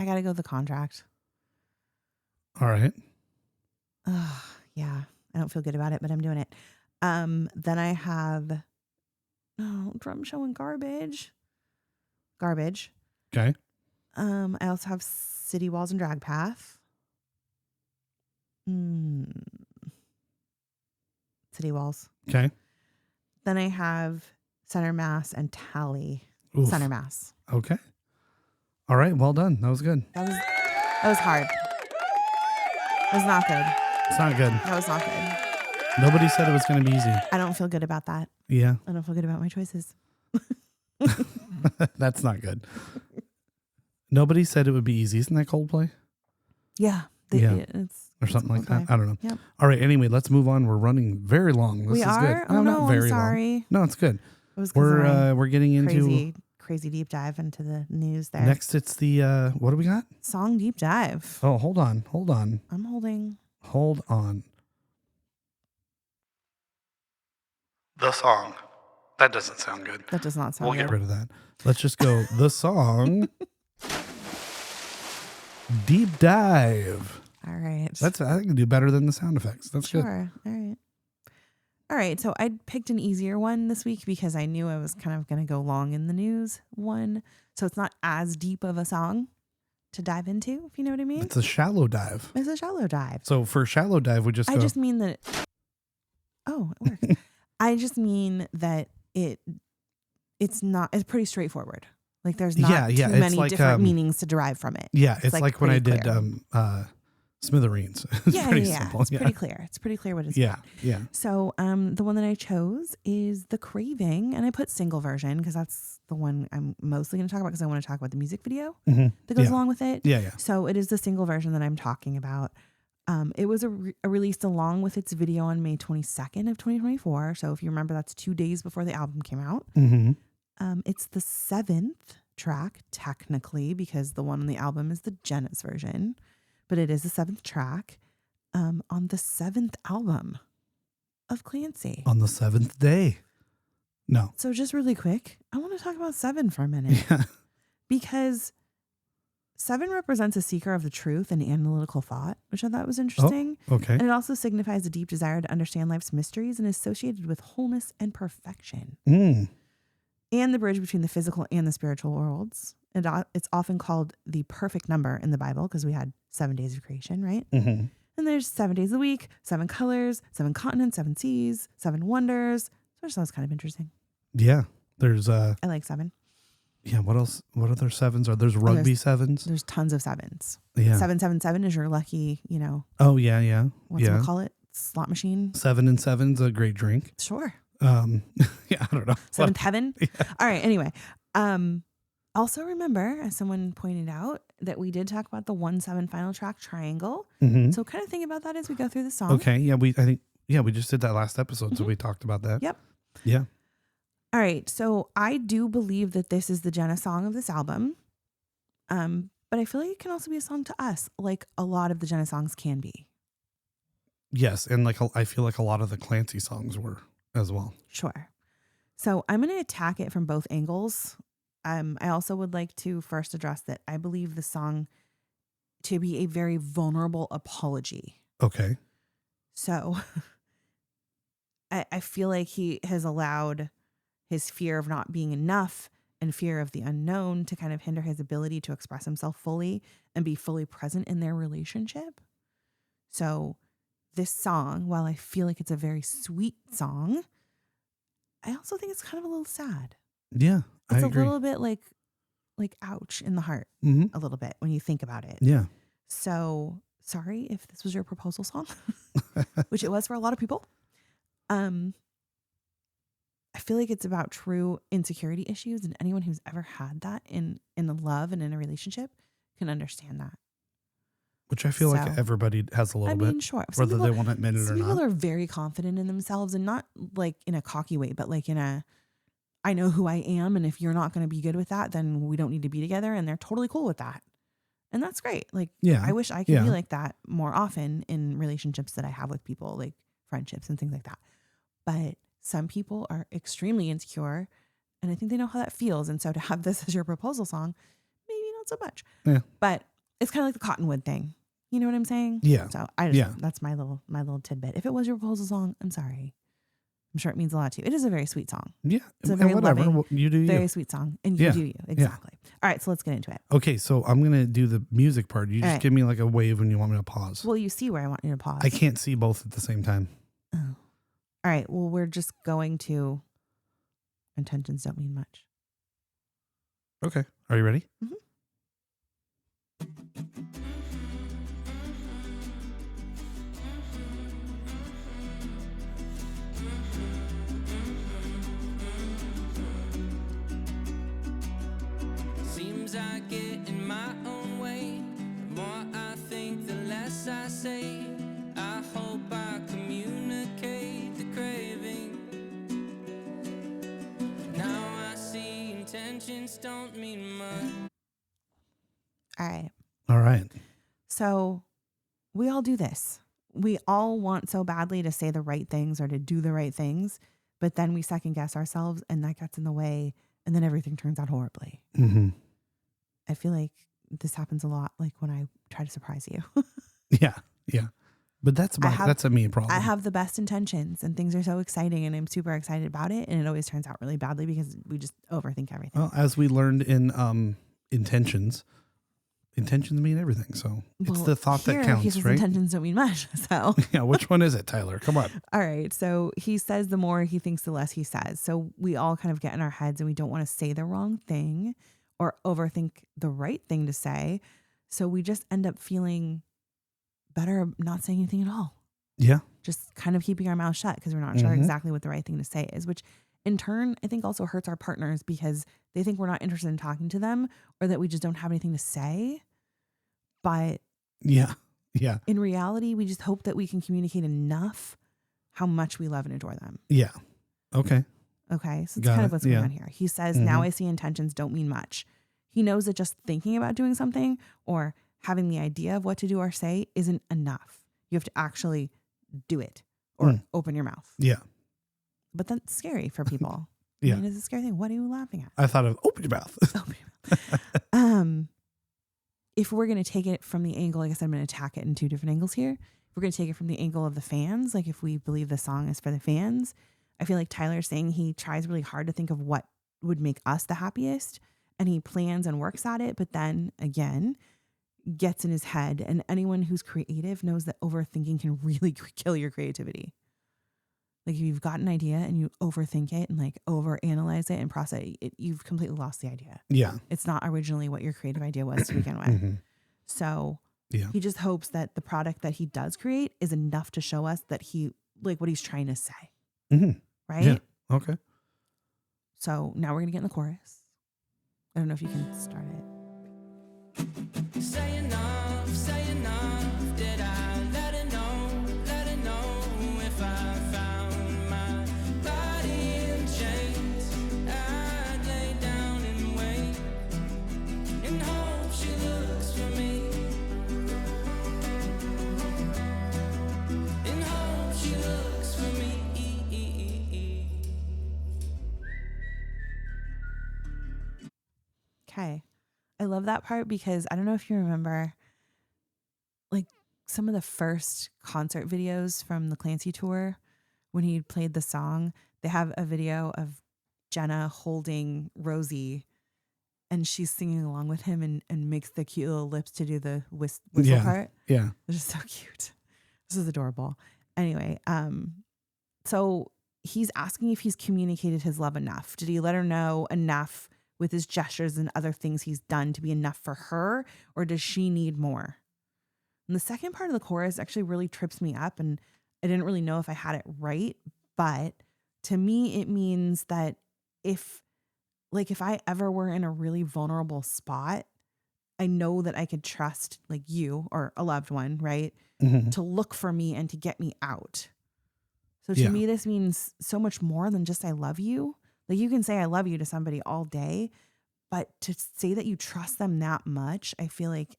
gotta go The Contract. All right. Yeah, I don't feel good about it, but I'm doing it. Then I have Drum Show and Garbage. Okay. I also have City Walls and Drag Path. City Walls. Okay. Then I have Center Mass and Tally. Oof. Center Mass. Okay. All right. Well done. That was good. That was hard. It was not good. It's not good. That was not good. Nobody said it was going to be easy. I don't feel good about that. Yeah. I don't feel good about my choices. That's not good. Nobody said it would be easy. Isn't that Coldplay? Yeah. It's something like that. I don't know. Yep. All right. Anyway, let's move on. We're running very long. This is are? good. Oh, no, not very I'm sorry. long. No, it's good. It was We're getting into crazy deep dive into the news there. next. It's the what do we got? Song deep dive. Oh, hold on. I'm holding. Hold on. The song. That doesn't sound good. That does not sound We'll good. get rid of that. Let's just go. The song. Deep dive. All right. I can do better than the sound effects. That's good. Sure. All right. So I picked an easier one this week because I knew I was kind of going to go long in the news one. So it's not as deep of a song to dive into, if you know what I mean. It's a shallow dive. It's a shallow dive. So for shallow dive, we just I go. just mean that. Oh, it works. I just mean that it's pretty straightforward. Like there's not too many like, different meanings to derive from it. Yeah, it's like when I did clear. Smithereens. It's pretty simple. It's pretty clear. It's pretty clear what it's yeah, about. yeah. So the one that I chose is the Craving, and I put single version because that's the one I'm mostly going to talk about because I want to talk about the music video that goes along with it. Yeah, yeah. So it is the single version that I'm talking about. It was released along with its video on May 22nd of 2024. So if you remember, that's 2 days before the album came out. Mm-hmm. It's the 7th track, technically, because the one on the album is the Genesis version, but it is the 7th track on the 7th album of Clancy. On the 7th day. No. So just really quick, I want to talk about 7 for a minute. Yeah. Because 7 represents a seeker of the truth and analytical thought, which I thought was interesting. Oh, okay. And it also signifies a deep desire to understand life's mysteries and is associated with wholeness and perfection. And the bridge between the physical and the spiritual worlds. It's often called the perfect number in the Bible because we had 7 days of creation, right? Mm-hmm. And there's 7 days a week, 7 colors, 7 continents, 7 seas, 7 wonders. So I just thought it was kind of interesting. Yeah. There's I like 7. Yeah, what else? What other 7s are there's rugby 7s? There's tons of 7s. Yeah. 777 is your lucky, Oh yeah, yeah. What's it call it? Slot machine. 7 and 7's a great drink. Sure. Yeah, I don't know. 7th heaven. Yeah. All right. Anyway, also remember, as someone pointed out, that we did talk about the 1-7 final track triangle. Mm-hmm. So kind of think about that as we go through the song. Okay. Yeah, we just did that last episode, so we talked about that. Yep. Yeah. All right. So I do believe that this is the Jenna song of this album. But I feel like it can also be a song to us, like a lot of the Jenna songs can be. Yes, and I feel like a lot of the Clancy songs were as well. Sure. So I'm going to attack it from both angles. I also would like to first address that I believe the song to be a very vulnerable apology. Okay. So I feel like he has allowed his fear of not being enough and fear of the unknown to kind of hinder his ability to express himself fully and be fully present in their relationship. So this song, while I feel like it's a very sweet song, I also think it's kind of a little sad. Yeah, it's I agree. A little bit like ouch in the heart, Mm-hmm. a little bit when you think about it. Yeah. So sorry if this was your proposal song, which it was for a lot of people. I feel like it's about true insecurity issues, and anyone who's ever had that in a love and in a relationship can understand that. Which I feel like everybody has a little bit. Sure. Whether they want to admit it or not. Some people are very confident in themselves, and not like in a cocky way, but like in a, I know who I am, and if you're not going to be good with that, then we don't need to be together. And they're totally cool with that. And that's great. Like, I wish I could be like that more often in relationships that I have with people, like friendships and things like that. But some people are extremely insecure, and I think they know how that feels. And so to have this as your proposal song, maybe not so much. Yeah. But it's kind of like the Cottonwood thing. You know what I'm saying? Yeah. So I just, that's my little tidbit. If it was your proposal song, I'm sorry. I'm sure it means a lot to you. It is a very sweet song. Yeah. It's a very loving, you do you. Very sweet song. And you do you. Exactly. Yeah. All right. So let's get into it. Okay. So I'm going to do the music part. You just give me like a wave when you want me to pause. Well, you see where I want you to pause. I can't see both at the same time. Oh. All right. Well, we're just going to intentions don't mean much. Okay. Are you ready? Mm-hmm. Seems I get in my own way. The more I think, the less I say. I hope I communicate the craving. Now I see intentions don't mean much. All right. All right. So we all do this. We all want so badly to say the right things or to do the right things, but then we second guess ourselves and that gets in the way and then everything turns out horribly. Mm-hmm. I feel like this happens a lot, like when I try to surprise you. Yeah. Yeah. But that's a me problem. I have the best intentions and things are so exciting and I'm super excited about it. And it always turns out really badly because we just overthink everything. Well, as we learned in intentions mean everything. So it's the thought that counts, he says right? Intentions don't mean much. So yeah. Which one is it, Tyler? Come on. All right. So he says the more he thinks, the less he says. So we all kind of get in our heads and we don't want to say the wrong thing or overthink the right thing to say. So we just end up feeling better not saying anything at all. Yeah. Just kind of keeping our mouth shut because we're not sure exactly what the right thing to say is, which in turn, I think also hurts our partners because they think we're not interested in talking to them or that we just don't have anything to say. But yeah. In reality, we just hope that we can communicate enough how much we love and adore them. Yeah. Okay. Okay. So it's kind of what's going on here. He says, now I see intentions don't mean much. He knows that just thinking about doing something or having the idea of what to do or say isn't enough. You have to actually do it or open your mouth. Yeah. But that's scary for people. Yeah. I mean, it's a scary thing. What are you laughing at? I thought of open your mouth. Open your mouth. If we're going to take it from the angle, I guess I'm going to attack it in two different angles here. If we're going to take it from the angle of the fans, like if we believe the song is for the fans, I feel like Tyler's saying he tries really hard to think of what would make us the happiest and he plans and works at it. But then again, gets in his head, and anyone who's creative knows that overthinking can really kill your creativity. Like if you've got an idea and you overthink it and like overanalyze it and process it, you've completely lost the idea. Yeah. It's not originally what your creative idea was to begin with. So he just hopes that the product that he does create is enough to show us that he, like what he's trying to say. Right? Yeah. Okay. So now we're going to get in the chorus. I don't know if you can start it. Say enough, did I let it know if I found my body in chains, I'd lay down and wait and hope she looks for me, and hope she looks for me. Okay. I love that part because I don't know if you remember like some of the first concert videos from the Clancy tour when he played the song. They have a video of Jenna holding Rosie and she's singing along with him and makes the cute little lips to do the whistle part. Yeah. It's just so cute. This is adorable. Anyway, so he's asking if he's communicated his love enough. Did he let her know enough with his gestures and other things he's done to be enough for her, or does she need more? And the second part of the chorus actually really trips me up, and I didn't really know if I had it right, but to me it means that if I ever were in a really vulnerable spot I know that I could trust like you or a loved one, right? To look for me and to get me out. So to me, this means so much more than just I love you. Like you can say I love you to somebody all day, but to say that you trust them that much, I feel like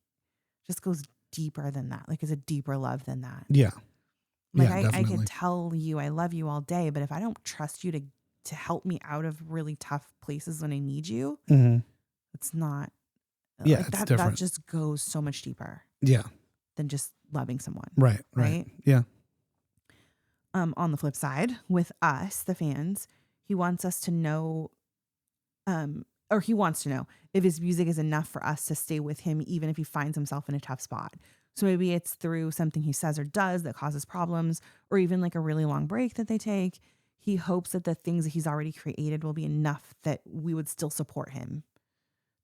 just goes deeper than that. Like it's a deeper love than that. Yeah. Like yeah, I could tell you I love you all day, but if I don't trust you to help me out of really tough places when I need you, it's not. Yeah, like it's that. different. That just goes so much deeper. Yeah. Than just loving someone. Right. Yeah. On the flip side, with us, the fans, he wants us to know, or he wants to know if his music is enough for us to stay with him, even if he finds himself in a tough spot. So maybe it's through something he says or does that causes problems, or even like a really long break that they take. He hopes that the things that he's already created will be enough that we would still support him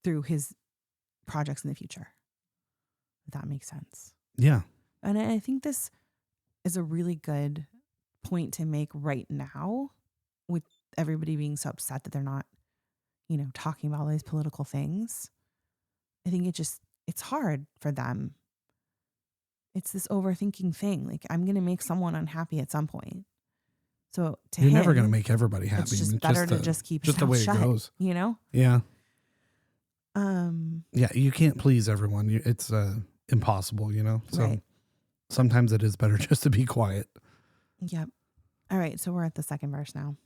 through his projects in the future. If that makes sense. Yeah. And I think this is a really good point to make right now with everybody being so upset that they're not, talking about all these political things. I think it's hard for them. It's this overthinking thing. Like I'm going to make someone unhappy at some point. So to You're him, never going to make everybody happy. it's just better to just keep just the way shut, it goes. Yeah. Yeah. You can't please everyone. It's impossible, So right. Sometimes it is better just to be quiet. Yep. All right. So we're at the second verse now.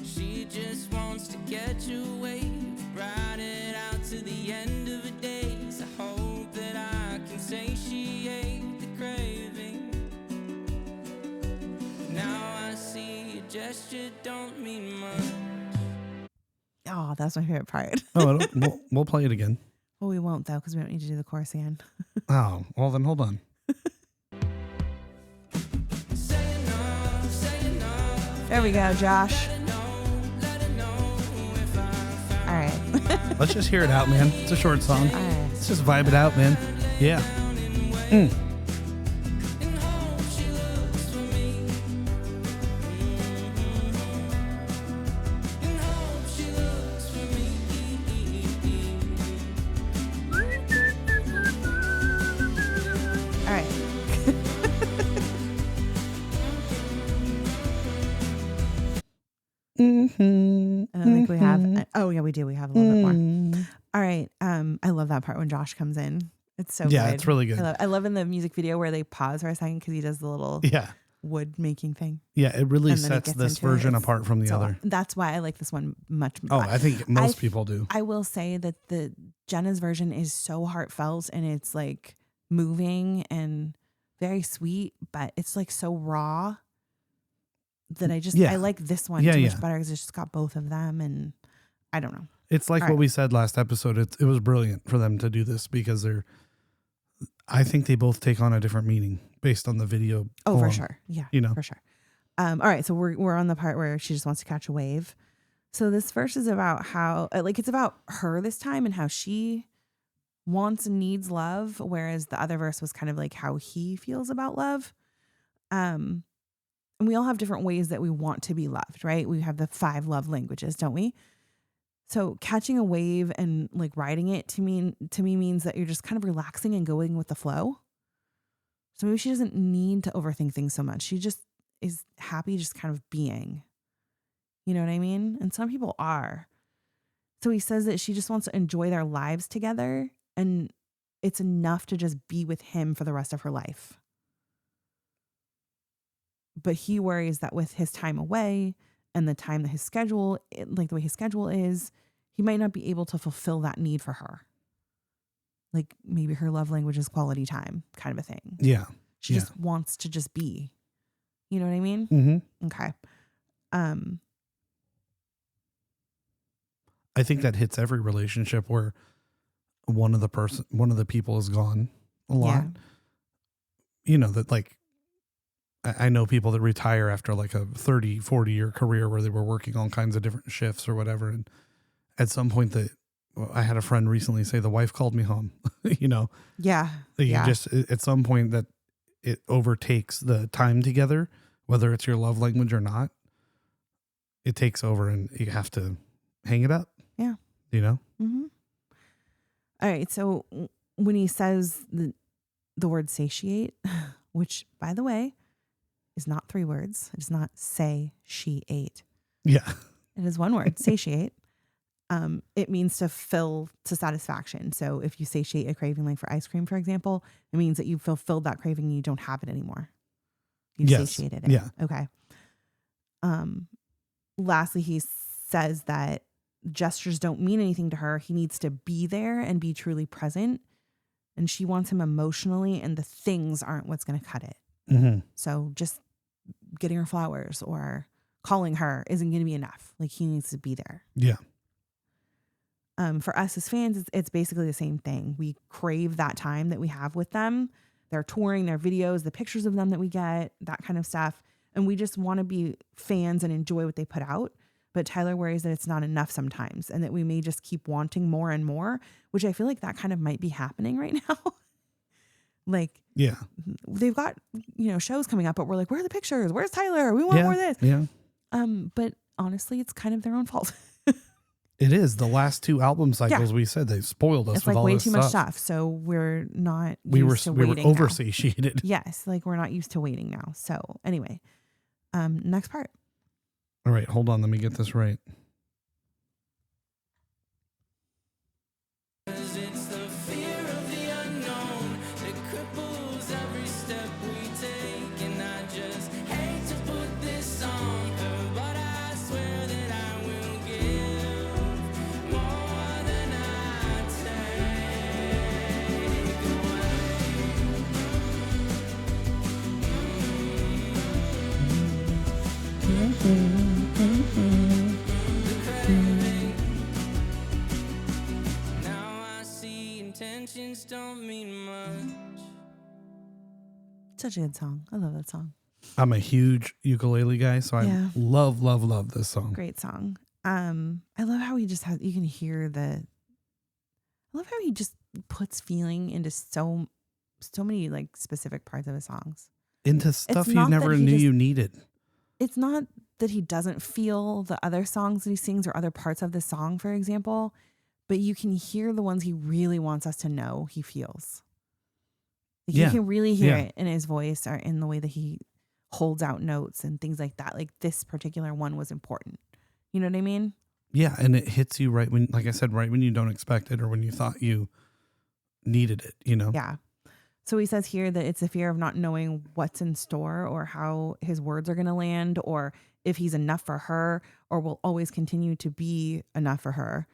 She just wants to get you away, ride it out to the end of the days. I hope that I can say she ate the craving. Now I see a gesture don't mean much. Oh, that's my favorite part. We'll play it again. Well, we won't though, because we don't need to do the chorus again. Oh, well then hold on. There we go, Josh. All right. Let's just hear it out, man. It's a short song. All right. Let's just vibe it out, man. Yeah. All right. I don't think we have. Oh yeah, we do. We have a little bit more. All right. I love that part when Josh comes in. It's so good. It's really good. I love in the music video where they pause for a second because he does the little wood making thing. Yeah, it really sets this version apart from the other. That's why I like this one much more. Oh, I think most people do. I will say that the Jenna's version is so heartfelt and it's like moving and very sweet, but it's like so raw that I like this one much better because it's just got both of them, and I don't know. It's like what we said last episode. It was brilliant for them to do this because I think they both take on a different meaning based on the video. Oh, for sure. Yeah, for sure. All right. So we're on the part where she just wants to catch a wave. So this verse is about how, it's about her this time and how she wants and needs love. Whereas the other verse was kind of like how he feels about love. And we all have different ways that we want to be loved, right? We have the 5 love languages, don't we? So catching a wave and like riding it to me means that you're just kind of relaxing and going with the flow. So maybe she doesn't need to overthink things so much. She just is happy just kind of being. You know what I mean? And some people are. So he says that she just wants to enjoy their lives together, and it's enough to just be with him for the rest of her life. But he worries that with his time away and the time that his schedule, like the way his schedule is, he might not be able to fulfill that need for her. Like maybe her love language is quality time kind of a thing. Yeah. She just wants to just be. You know what I mean? Mm-hmm. Okay. I think that hits every relationship where one of the people is gone a lot. Yeah. That like, I know people that retire after like a 30, 40 year career where they were working all kinds of different shifts or whatever. And at some point I had a friend recently say the wife called me home, Yeah. Just at some point that it overtakes the time together, whether it's your love language or not, it takes over and you have to hang it up. Yeah. Mm-hmm. All right. So when he says the word satiate, which by the way is not 3 words. It's not say she ate. Yeah. It is 1 word, satiate. It means to fill to satisfaction. So if you satiate a craving, like for ice cream, for example, it means that you fulfilled that craving and you don't have it anymore. You satiated it. Yeah. Okay. Lastly, he says that gestures don't mean anything to her. He needs to be there and be truly present. And she wants him emotionally, and the things aren't what's going to cut it. Mm-hmm. So just getting her flowers or calling her isn't going to be enough. Like, he needs to be there. Yeah. For us as fans, it's basically the same thing. We crave that time that we have with them. Their touring, their videos, the pictures of them that we get, that kind of stuff. And we just want to be fans and enjoy what they put out. But Tyler worries that it's not enough sometimes and that we may just keep wanting more and more, which I feel like that kind of might be happening right now. Like, yeah, they've got, shows coming up, but we're like, where are the pictures? Where's Tyler? We want more of this. Yeah. But honestly, it's kind of their own fault. It is. The last 2 album cycles, we said they spoiled us it's with like all way this too much stuff. So we're not used to waiting. We were oversatiated. Yes, like we're not used to waiting now. So anyway, next part. All right, hold on. Let me get this right. It's the fear of the unknown that cripples every step we take. And I just hate to put this on her, but I swear that I will give more than I take away. Intentions don't mean much. Such a good song. I love that song. I'm a huge ukulele guy, so I love this song. Great song. I love how he just has, you can hear I love how he just puts feeling into so many like specific parts of his songs. Into stuff you never knew you needed. It's not that he doesn't feel the other songs that he sings or other parts of the song, for example, but you can hear the ones he really wants us to know he feels. Like you can really hear it in his voice or in the way that he holds out notes and things like that. Like this particular one was important. You know what I mean? Yeah, and it hits you right when, like I said, right when you don't expect it or when you thought you needed it, Yeah. So he says here that it's a fear of not knowing what's in store or how his words are going to land or if he's enough for her or will always continue to be enough for her.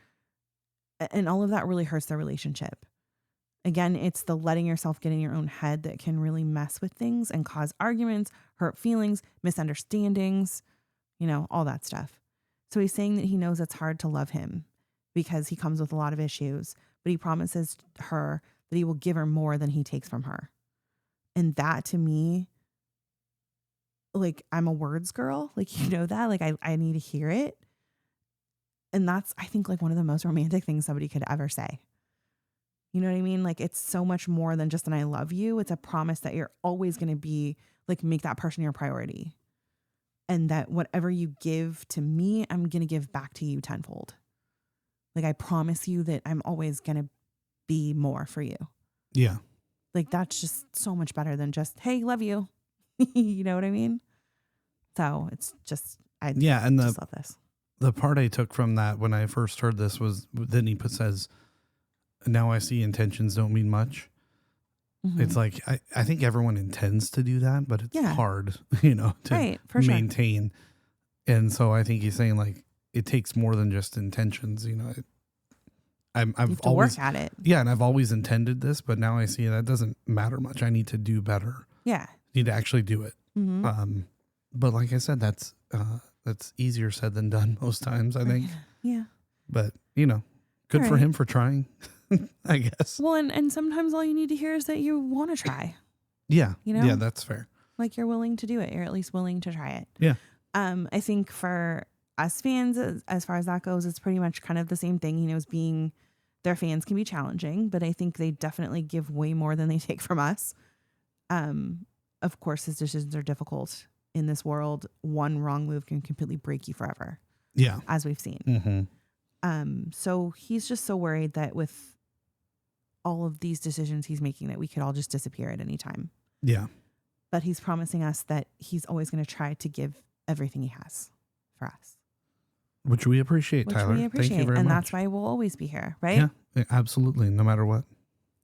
And all of that really hurts their relationship. Again, it's the letting yourself get in your own head that can really mess with things and cause arguments, hurt feelings, misunderstandings, all that stuff. So he's saying that he knows it's hard to love him because he comes with a lot of issues, but he promises her that he will give her more than he takes from her. And that to me, like, I'm a words girl. Like, that, like, I need to hear it. And that's, I think, like one of the most romantic things somebody could ever say. You know what I mean? Like, it's so much more than just an I love you. It's a promise that you're always going to be, like, make that person your priority. And that whatever you give to me, I'm going to give back to you tenfold. Like, I promise you that I'm always going to be more for you. Yeah. Like, that's just so much better than just, hey, love you. You know what I mean? So it's just, I just love this. The part I took from that when I first heard this was then he says, now I see intentions don't mean much. Mm-hmm. It's like, I think everyone intends to do that, but it's hard, to maintain. Sure. And so I think he's saying like, it takes more than just intentions, I've always work at it. Yeah. And I've always intended this, but now I see that doesn't matter much. I need to do better. Yeah. I need to actually do it. Mm-hmm. But like I said, that's easier said than done most times, I think. Yeah. But, good for him for trying, I guess. Well, and sometimes all you need to hear is that you want to try. Yeah. Yeah, that's fair. Like you're willing to do it. You're at least willing to try it. Yeah. I think for us fans, as far as that goes, it's pretty much kind of the same thing. Being their fans can be challenging, but I think they definitely give way more than they take from us. Of course, his decisions are difficult. In this world, one wrong move can completely break you forever. Yeah. As we've seen. Mm-hmm. So he's just so worried that with all of these decisions he's making that we could all just disappear at any time. Yeah. But he's promising us that he's always going to try to give everything he has for us. Which we appreciate, Tyler. Thank you very much. And that's why we'll always be here, right? Yeah, absolutely. No matter what.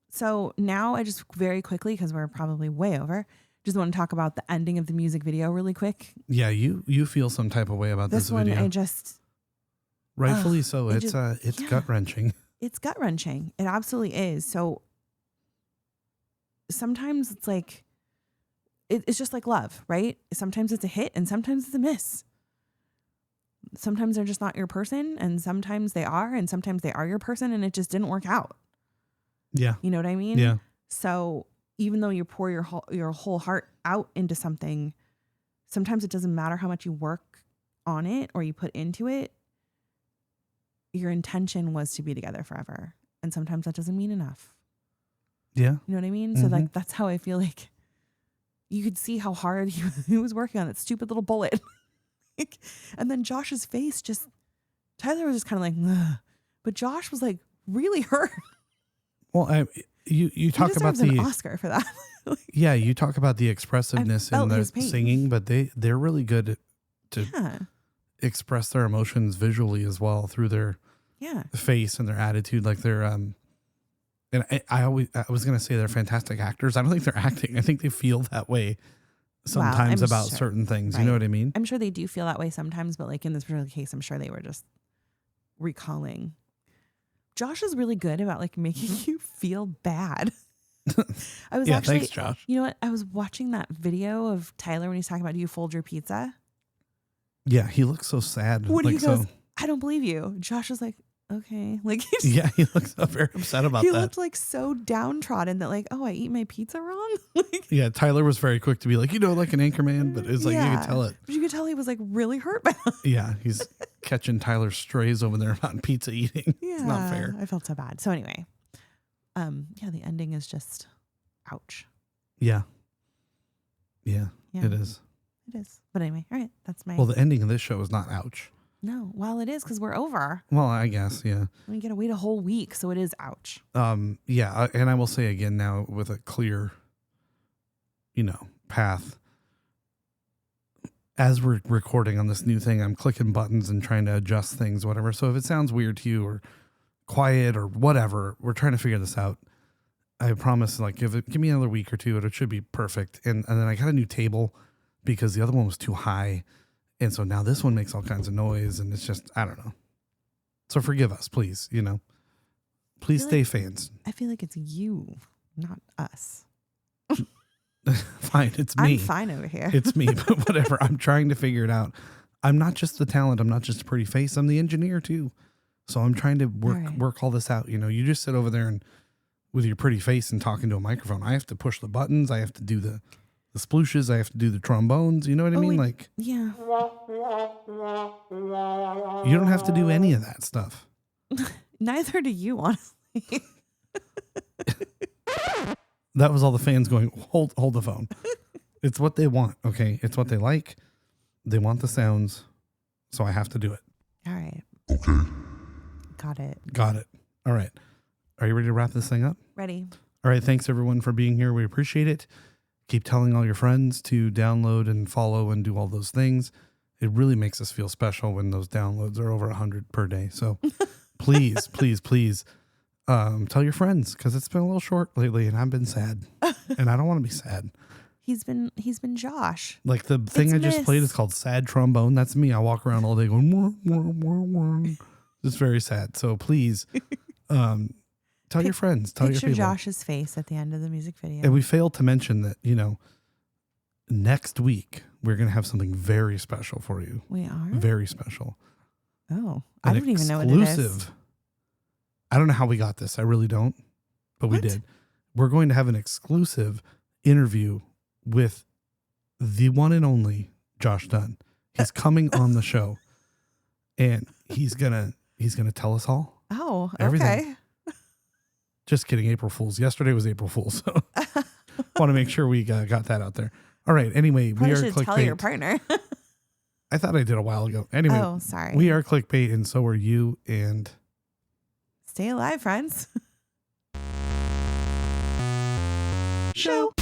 So now I just very quickly, because we're probably way over, just want to talk about the ending of the music video really quick. Yeah, you feel some type of way about this video. I just... Rightfully so. It's gut-wrenching. It's gut-wrenching. It absolutely is. So sometimes it's like... It's just like love, right? Sometimes it's a hit and sometimes it's a miss. Sometimes they're just not your person and sometimes they are and sometimes they are your person and it just didn't work out. Yeah. You know what I mean? Yeah. So even though you pour your whole heart out into something, sometimes it doesn't matter how much you work on it or you put into it. Your intention was to be together forever. And sometimes that doesn't mean enough. Yeah. You know what I mean? So like, that's how I feel like you could see how hard he was working on that stupid little bullet. And then Josh's face just, Tyler was just kind of like, ugh. But Josh was like really hurt. Well, you talk about an Oscar for that. Yeah, you talk about the expressiveness in their singing, but they're really good to express their emotions visually as well through their face and their attitude. Like they're and I was gonna say they're fantastic actors. I don't think they're acting. I think they feel that way sometimes about certain things. Right. You know what I mean? I'm sure they do feel that way sometimes, but like in this particular case, I'm sure they were just recalling. Josh is really good about like making you feel bad. I was actually, thanks, Josh. You know what? I was watching that video of Tyler when he's talking about, do you fold your pizza? Yeah, he looks so sad. When he goes, I don't believe you. Josh was like, okay. Like, he looks so very upset about that. He looked like so downtrodden that like, oh, I eat my pizza wrong. Yeah, Tyler was very quick to be like, like an anchor man, but it's like you could tell it. But you could tell he was like really hurt by it. Yeah, he's catching Tyler's strays over there about pizza eating. Yeah, it's not fair. I felt so bad. So anyway, the ending is just ouch. Yeah, it is. It is. But anyway, all right, that's my... Well, the ending of this show is not ouch. No, well, it is because we're over. Well, I guess, yeah. We got to wait a whole week, so it is ouch. Yeah, and I will say again now with a clear, path. As we're recording on this new thing, I'm clicking buttons and trying to adjust things, whatever. So if it sounds weird to you or quiet or whatever, we're trying to figure this out. I promise, like, give me another week or two, it should be perfect. And then I got a new table because the other one was too high. And so now this one makes all kinds of noise and it's just, I don't know. So forgive us, please, Please stay fans. I feel like it's you, not us. Fine, it's me. I'm fine over here. It's me, but whatever. I'm trying to figure it out. I'm not just the talent. I'm not just a pretty face. I'm the engineer too. So I'm trying to work all this out. You just sit over there and with your pretty face and talking to a microphone. I have to push the buttons. I have to do the splooshes. I have to do the trombones. You know what I mean? Like, yeah. You don't have to do any of that stuff. Neither do you, honestly. That was all the fans going, hold the phone. It's what they want, okay? It's what they like. They want the sounds, so I have to do it. All right. Okay. Got it. All right. Are you ready to wrap this thing up? Ready. All right. Thanks, everyone, for being here. We appreciate it. Keep telling all your friends to download and follow and do all those things. It really makes us feel special when those downloads are over 100 per day. So please, please, please tell your friends because it's been a little short lately and I've been sad and I don't want to be sad. He's been Josh. Like the thing I just played is called Sad Trombone. That's me. I walk around all day going, wah, wah, wah, wah. It's very sad. So please tell your friends, tell your people. Picture Josh's face at the end of the music video. And we failed to mention that, next week we're going to have something very special for you. We are? Very special. Oh, I don't even know what it is. I don't know how we got this. I really don't, but we did. We're going to have an exclusive interview with the one and only Josh Dunn. He's coming on the show and he's going to tell us all. Oh, everything. Okay. Just kidding. April Fool's. Yesterday was April Fool's. So want to make sure we got that out there. All right. Anyway, we are Clique Bait. Tell your partner. I thought I did a while ago. Anyway, sorry. We are Clique Bait and so are you. And stay alive, friends. Show.